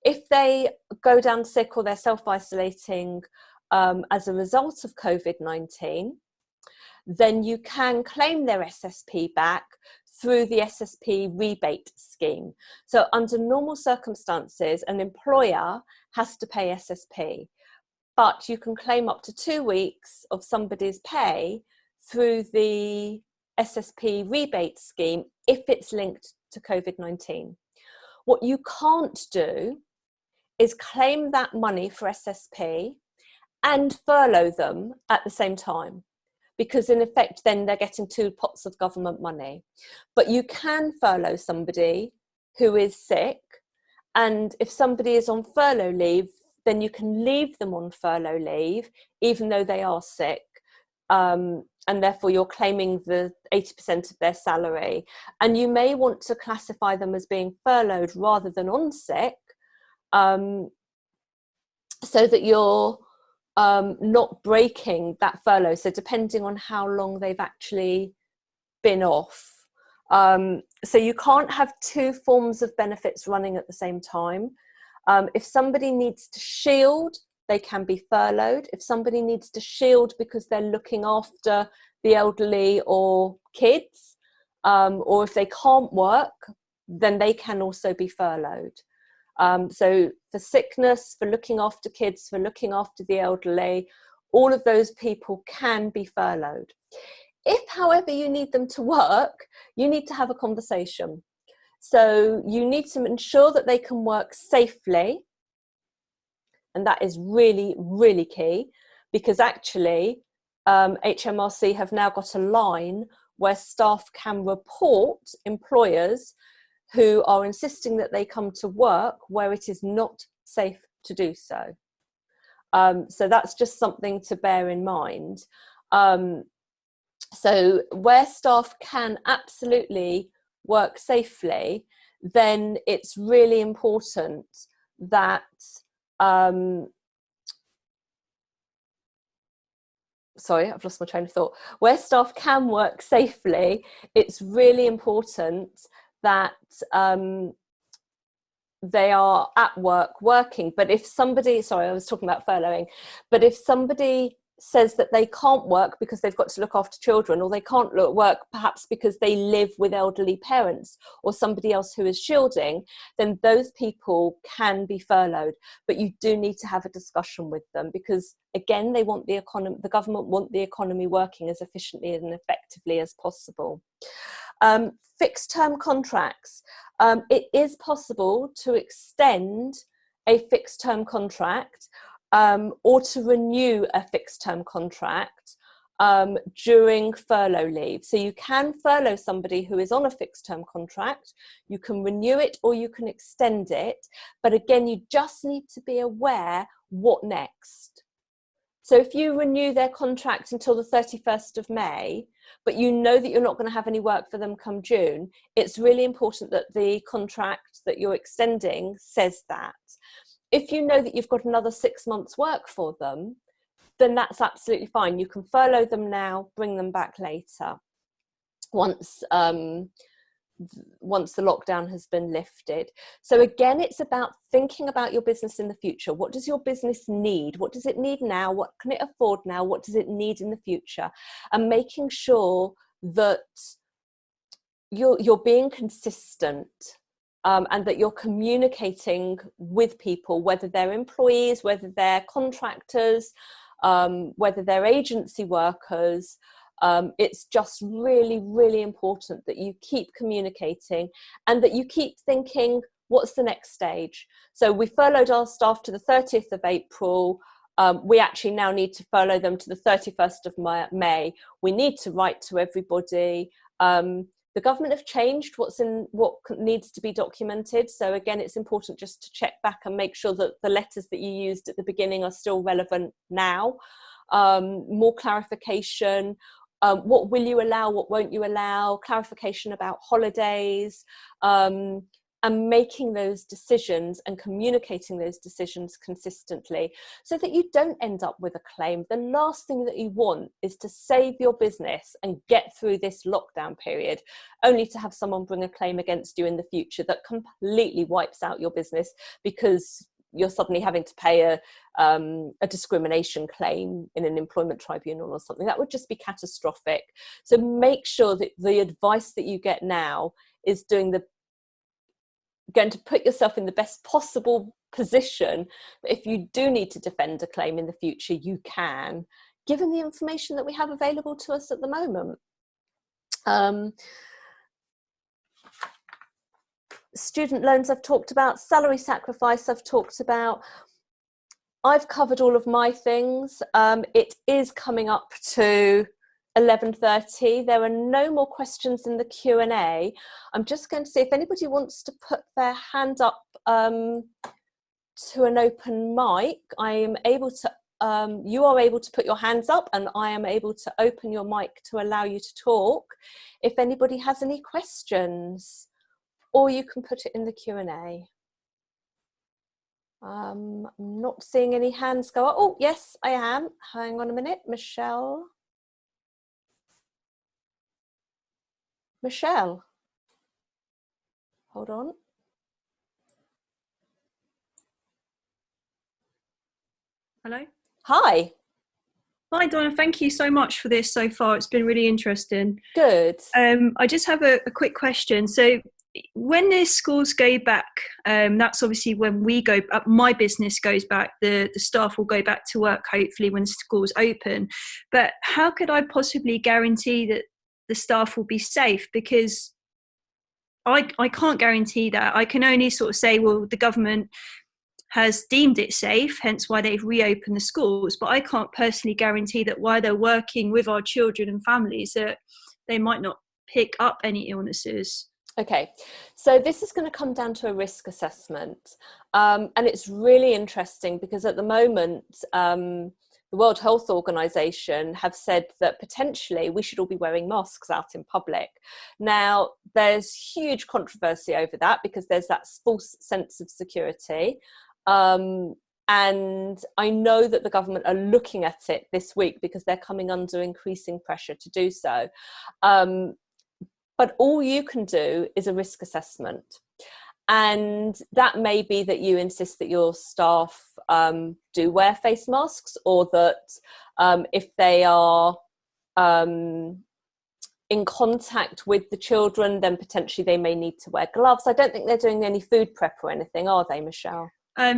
if they go down sick or they're self-isolating as a result of COVID-19, then you can claim their SSP back through the SSP rebate scheme. So under normal circumstances, an employer has to pay SSP, but you can claim up to 2 weeks of somebody's pay through the SSP rebate scheme if it's linked to COVID-19. What you can't do is claim that money for SSP and furlough them at the same time, because in effect then they're getting 2 pots of government money. But you can furlough somebody who is sick, and if somebody is on furlough leave, then you can leave them on furlough leave even though they are sick, and therefore you're claiming the 80% of their salary. And you may want to classify them as being furloughed rather than on sick, so that you're not breaking that furlough. So depending on how long they've actually been off. So you can't have 2 forms of benefits running at the same time. If somebody needs to shield, they can be furloughed. If somebody needs to shield because they're looking after the elderly or kids, or if they can't work, then they can also be furloughed. So for sickness, for looking after kids, for looking after the elderly, all of those people can be furloughed. If, however, you need them to work, you need to have a conversation. So you need to ensure that they can work safely. And that is really, really key, because actually HMRC have now got a line where staff can report employers who are insisting that they come to work where it is not safe to do so. So that's just something to bear in mind. So where staff can absolutely work safely, then it's really important that sorry, I've lost my train of thought. Where staff can work safely, it's really important that they are at work working. But if somebody, sorry, I was talking about furloughing, but if somebody says that they can't work because they've got to look after children, or they can't work perhaps because they live with elderly parents or somebody else who is shielding, then those people can be furloughed. But you do need to have a discussion with them, because again, they want the economy, the government want the economy working as efficiently and effectively as possible. Fixed term contracts. It is possible to extend a fixed term contract or to renew a fixed term contract during furlough leave. So you can furlough somebody who is on a fixed term contract, you can renew it or you can extend it. But again, you just need to be aware what next. So if you renew their contract until the 31st of May, but you know that you're not going to have any work for them come June, it's really important that the contract that you're extending says that. If you know that you've got another 6 months work for them, then that's absolutely fine. You can furlough them now, bring them back later, once the lockdown has been lifted. So again, it's about thinking about your business in the future. What does your business need? What does it need now? What can it afford now? What does it need in the future? And making sure that you're being consistent and that you're communicating with people, whether they're employees, whether they're contractors, whether they're agency workers. It's just really, really important that you keep communicating and that you keep thinking, what's the next stage? So we furloughed our staff to the 30th of April. We actually now need to furlough them to the 31st of May. We need to write to everybody. The government have changed what needs to be documented. So again, it's important just to check back and make sure that the letters that you used at the beginning are still relevant now. More clarification. What will you allow? What won't you allow? Clarification about holidays. And making those decisions and communicating those decisions consistently so that you don't end up with a claim. The last thing that you want is to save your business and get through this lockdown period, only to have someone bring a claim against you in the future that completely wipes out your business because you're suddenly having to pay a discrimination claim in an employment tribunal or something. That would just be catastrophic. So make sure that the advice that you get now is going to put yourself in the best possible position that if you do need to defend a claim in the future, you can, given the information that we have available to us at the moment. Student loans I've talked about, salary sacrifice I've talked about. I've covered all of my things. It is coming up to 11:30. There are no more questions in the Q&A. I'm just going to see if anybody wants to put their hand up to an open mic. I am able to, you are able to put your hands up and I am able to open your mic to allow you to talk. If anybody has any questions, or you can put it in the Q&A. I'm not seeing any hands go up. Oh, yes, I am. Hang on a minute, Michelle. Michelle, hold on.
Hello.
Hi.
Hi, Donna. Thank you so much for this so far. It's been really interesting.
Good.
I just have a quick question. So when the schools go back, that's obviously when we go, my business goes back, the staff will go back to work, hopefully when schools open. But how could I possibly guarantee that the staff will be safe? Because I can't guarantee that. I can only sort of say, well, the government has deemed it safe, hence why they've reopened the schools. But I can't personally guarantee that while they're working with our children and families, that they might not pick up any illnesses.
Okay, so this is going to come down to a risk assessment. And it's really interesting because at the moment, the World Health Organization have said that potentially we should all be wearing masks out in public. Now, there's huge controversy over that because there's that false sense of security. And I know that the government are looking at it this week because they're coming under increasing pressure to do so. But all you can do is a risk assessment. And that may be that you insist that your staff do wear face masks, or that if they are in contact with the children, then potentially they may need to wear gloves. I don't think they're doing any food prep or anything, are they, Michelle?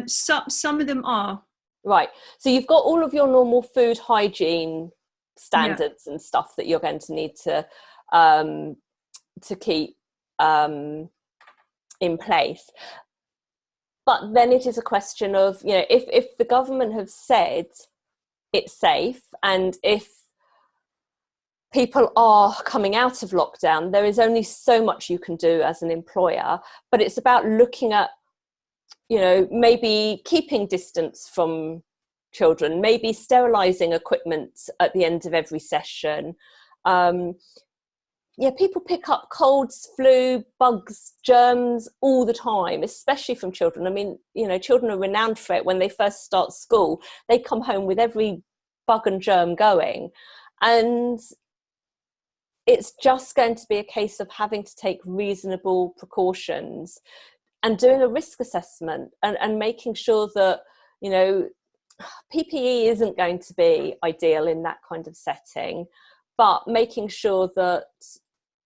Some of them are.
Right. So you've got all of your normal food hygiene standards and stuff that you're going to need to keep in place. But then it is a question of, you know, if the government have said it's safe, and if people are coming out of lockdown, there is only so much you can do as an employer. But it's about looking at, you know, maybe keeping distance from children, maybe sterilising equipment at the end of every session. People pick up colds, flu, bugs, germs all the time, especially from children. I mean, you know, children are renowned for it. When they first start school, they come home with every bug and germ going. And it's just going to be a case of having to take reasonable precautions and doing a risk assessment and making sure that, you know, PPE isn't going to be ideal in that kind of setting, but making sure that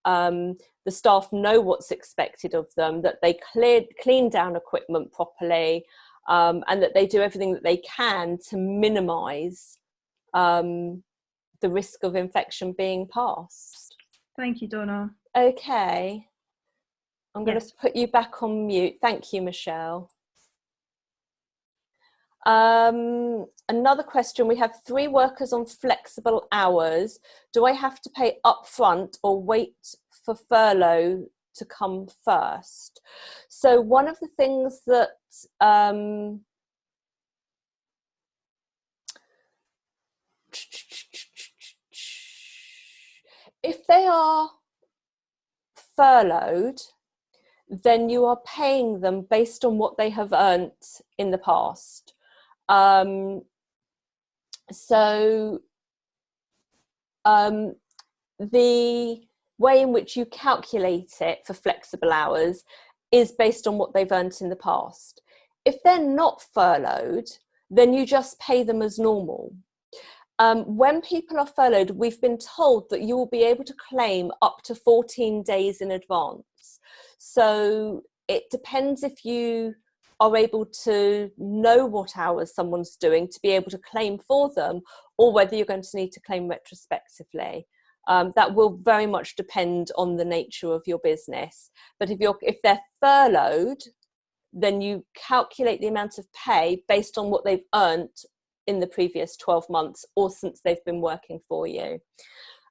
the staff know what's expected of them, that they clean down equipment properly, and that they do everything that they can to minimise the risk of infection being passed.
Thank you, Donna.
Okay. I'm going to put you back on mute. Thank you, Michelle. Another question. We have 3 workers on flexible hours. Do I have to pay upfront or wait for furlough to come first? So one of the things that if they are furloughed, then you are paying them based on what they have earned in the past. The way in which you calculate it for flexible hours is based on what they've earned in the past. If they're not furloughed, then you just pay them as normal. When people are furloughed, we've been told that you will be able to claim up to 14 days in advance. So it depends if you are able to know what hours someone's doing to be able to claim for them, or whether you're going to need to claim retrospectively. That will very much depend on the nature of your business. But if they're furloughed, then you calculate the amount of pay based on what they've earned in the previous 12 months or since they've been working for you.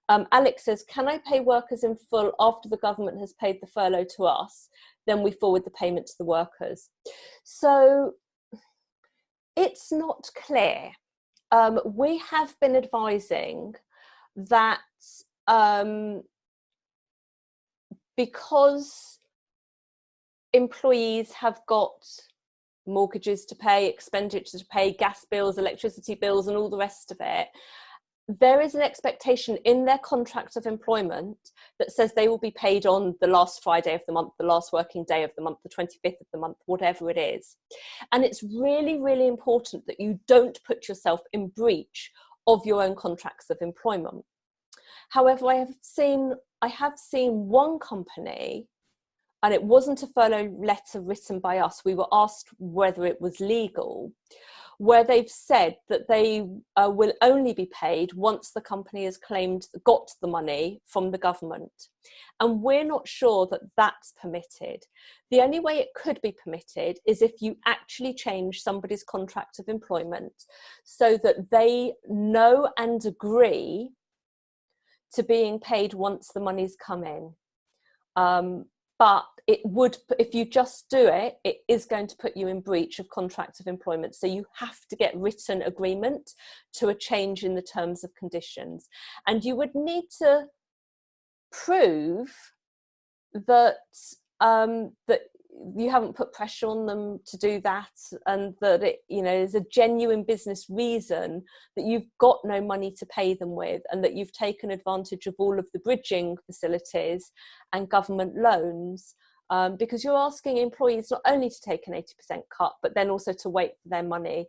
Alex says, can I pay workers in full after the government has paid the furlough to us? Then we forward the payment to the workers. So it's not clear. We have been advising that because employees have got mortgages to pay, expenditure to pay, gas bills, electricity bills, and all the rest of it, there is an expectation in their contract of employment that says they will be paid on the last Friday of the month, the last working day of the month, the 25th of the month, whatever it is. And it's really, really important that you don't put yourself in breach of your own contracts of employment. However, I have seen one company, and it wasn't a furlough letter written by us, we were asked whether it was legal, where they've said that they will only be paid once the company has got the money from the government. And we're not sure that that's permitted. The only way it could be permitted is if you actually change somebody's contract of employment so that they know and agree to being paid once the money's come in. But it would, if you just do it, it is going to put you in breach of contract of employment. So you have to get written agreement to a change in the terms of conditions. And you would need to prove that that you haven't put pressure on them to do that, and that it, is a genuine business reason that you've got no money to pay them with, and that you've taken advantage of all of the bridging facilities and government loans, because you're asking employees not only to take an 80% cut, but then also to wait for their money.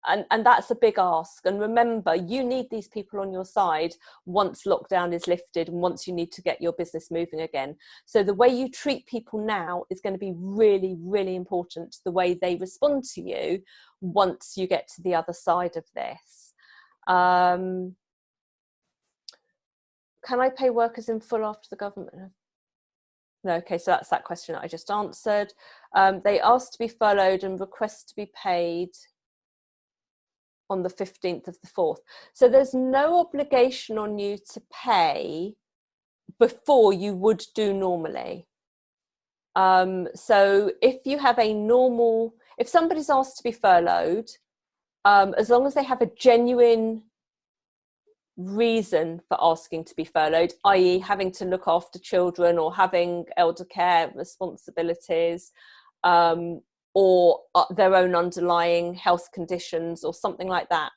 And that's a big ask. And remember, you need these people on your side once lockdown is lifted and once you need to get your business moving again. So the way you treat people now is going to be really, really important to the way they respond to you once you get to the other side of this. Can I pay workers in full after the government? No, okay, so that's that question that I just answered. They asked to be furloughed and request to be paid on the 15th of the 4th. So there's no obligation on you to pay before you would do normally. So if you have if somebody's asked to be furloughed, as long as they have a genuine reason for asking to be furloughed, i.e. having to look after children or having elder care responsibilities, or their own underlying health conditions or something like that.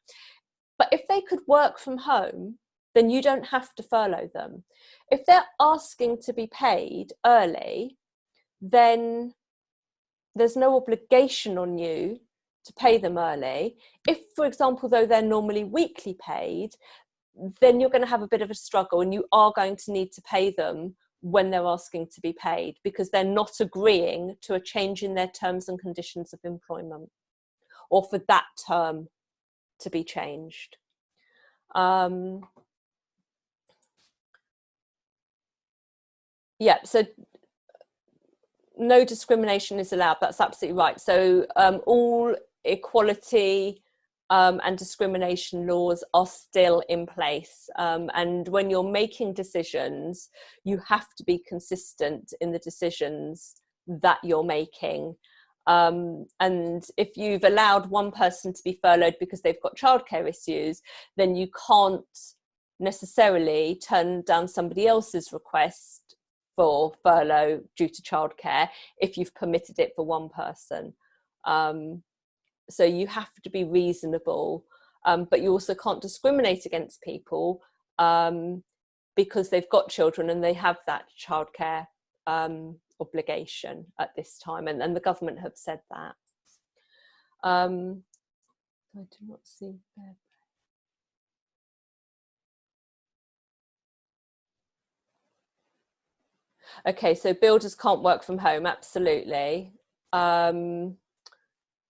But if they could work from home, then you don't have to furlough them. If they're asking to be paid early, then there's no obligation on you to pay them early. If, for example, though they're normally weekly paid, then you're going to have a bit of a struggle, and you are going to need to pay them when they're asking to be paid, because they're not agreeing to a change in their terms and conditions of employment, or for that term to be changed. Yeah, so no discrimination is allowed. That's absolutely right. So all equality and discrimination laws are still in place. And when you're making decisions, you have to be consistent in the decisions that you're making. And if you've allowed one person to be furloughed because they've got childcare issues, then you can't necessarily turn down somebody else's request for furlough due to childcare if you've permitted it for one person. So you have to be reasonable, but you also can't discriminate against people because they've got children and they have that childcare obligation at this time, and the government have said that. I do not see there. Okay, so builders can't work from home, absolutely.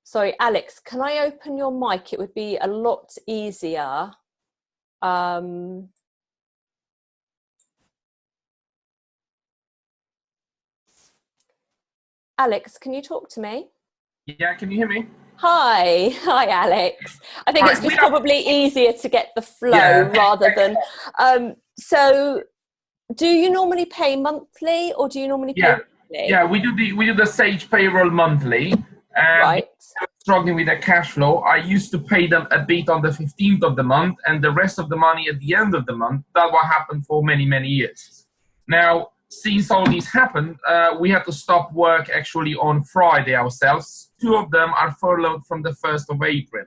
Sorry, Alex, can I open your mic? It would be a lot easier. Alex, can you talk to me?
Yeah, can you hear me?
Hi, Alex. I think it's just probably easier to get the flow rather than. So, do you normally pay monthly, or do you normally pay weekly?
Yeah, we do the Sage payroll monthly.
Right.
Struggling with the cash flow. I used to pay them a bit on the 15th of the month, and the rest of the money at the end of the month. That's what happened for many years. Now, since all this happened, we had to stop work actually on Friday ourselves. 2 of them are furloughed from the 1st of April.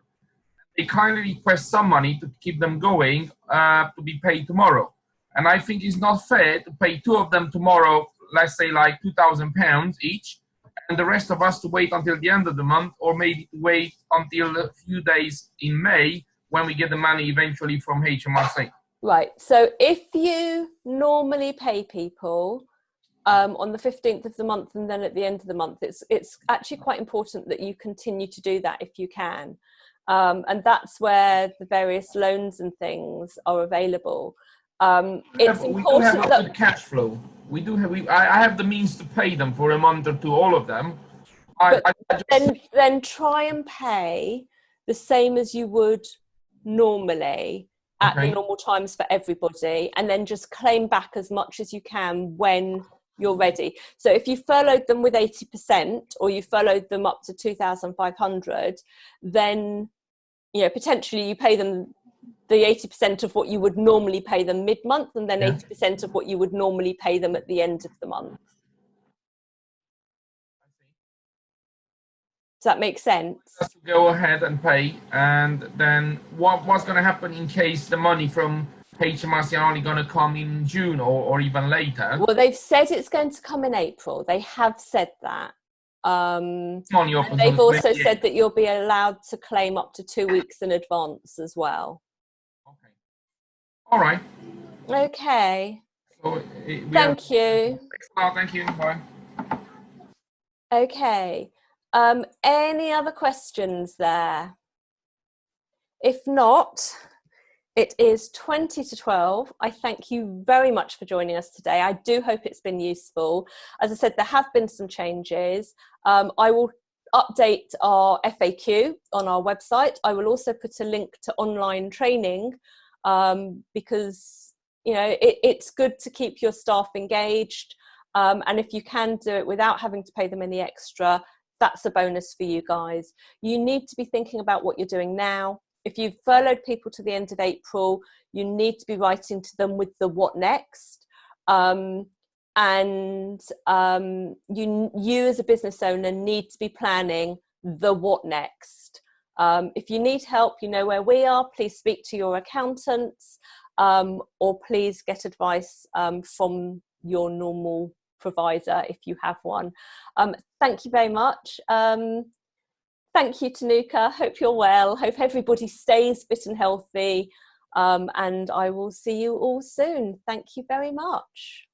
They kindly request some money to keep them going to be paid tomorrow. And I think it's not fair to pay 2 of them tomorrow, let's say like £2,000 each, and the rest of us to wait until the end of the month, or maybe to wait until a few days in May when we get the money eventually from HMRC.
Right. So if you normally pay people on the 15th of the month and then at the end of the month, it's actually quite important that you continue to do that if you can. And that's where the various loans and things are available. It's important.
We do have a good cash flow. We do have. I have the means to pay them for a month or 2, all of them.
Then try and pay the same as you would normally at the normal times for everybody, and then just claim back as much as you can when you're ready. So if you furloughed them with 80%, or you furloughed them up to 2,500, then potentially you pay them the 80% of what you would normally pay them mid-month, and then 80% of what you would normally pay them at the end of the month. Does that make sense?
Just go ahead and pay, and then what's going to happen in case the money from HMRC are only going to come in June or even later?
Well, they've said it's going to come in April. They have said that. They've also said that you'll be allowed to claim up to 2 weeks in advance as well.
Okay. All right.
Okay.
So
Thank you.
Thank you. Bye.
Okay. Any other questions there? If not, it is 20 to 12. I thank you very much for joining us today. I do hope it's been useful. As I said, there have been some changes. I will update our FAQ on our website. I will also put a link to online training because it's good to keep your staff engaged. And if you can do it without having to pay them any extra, that's a bonus for you guys. You need to be thinking about what you're doing now. If you've furloughed people to the end of April, you need to be writing to them with the what next. You as a business owner need to be planning the what next. If you need help, you know where we are. Please speak to your accountants or please get advice from your normal provider if you have one. Thank you very much. Thank you, Tanuka. Hope you're well. Hope everybody stays fit and healthy. And I will see you all soon. Thank you very much.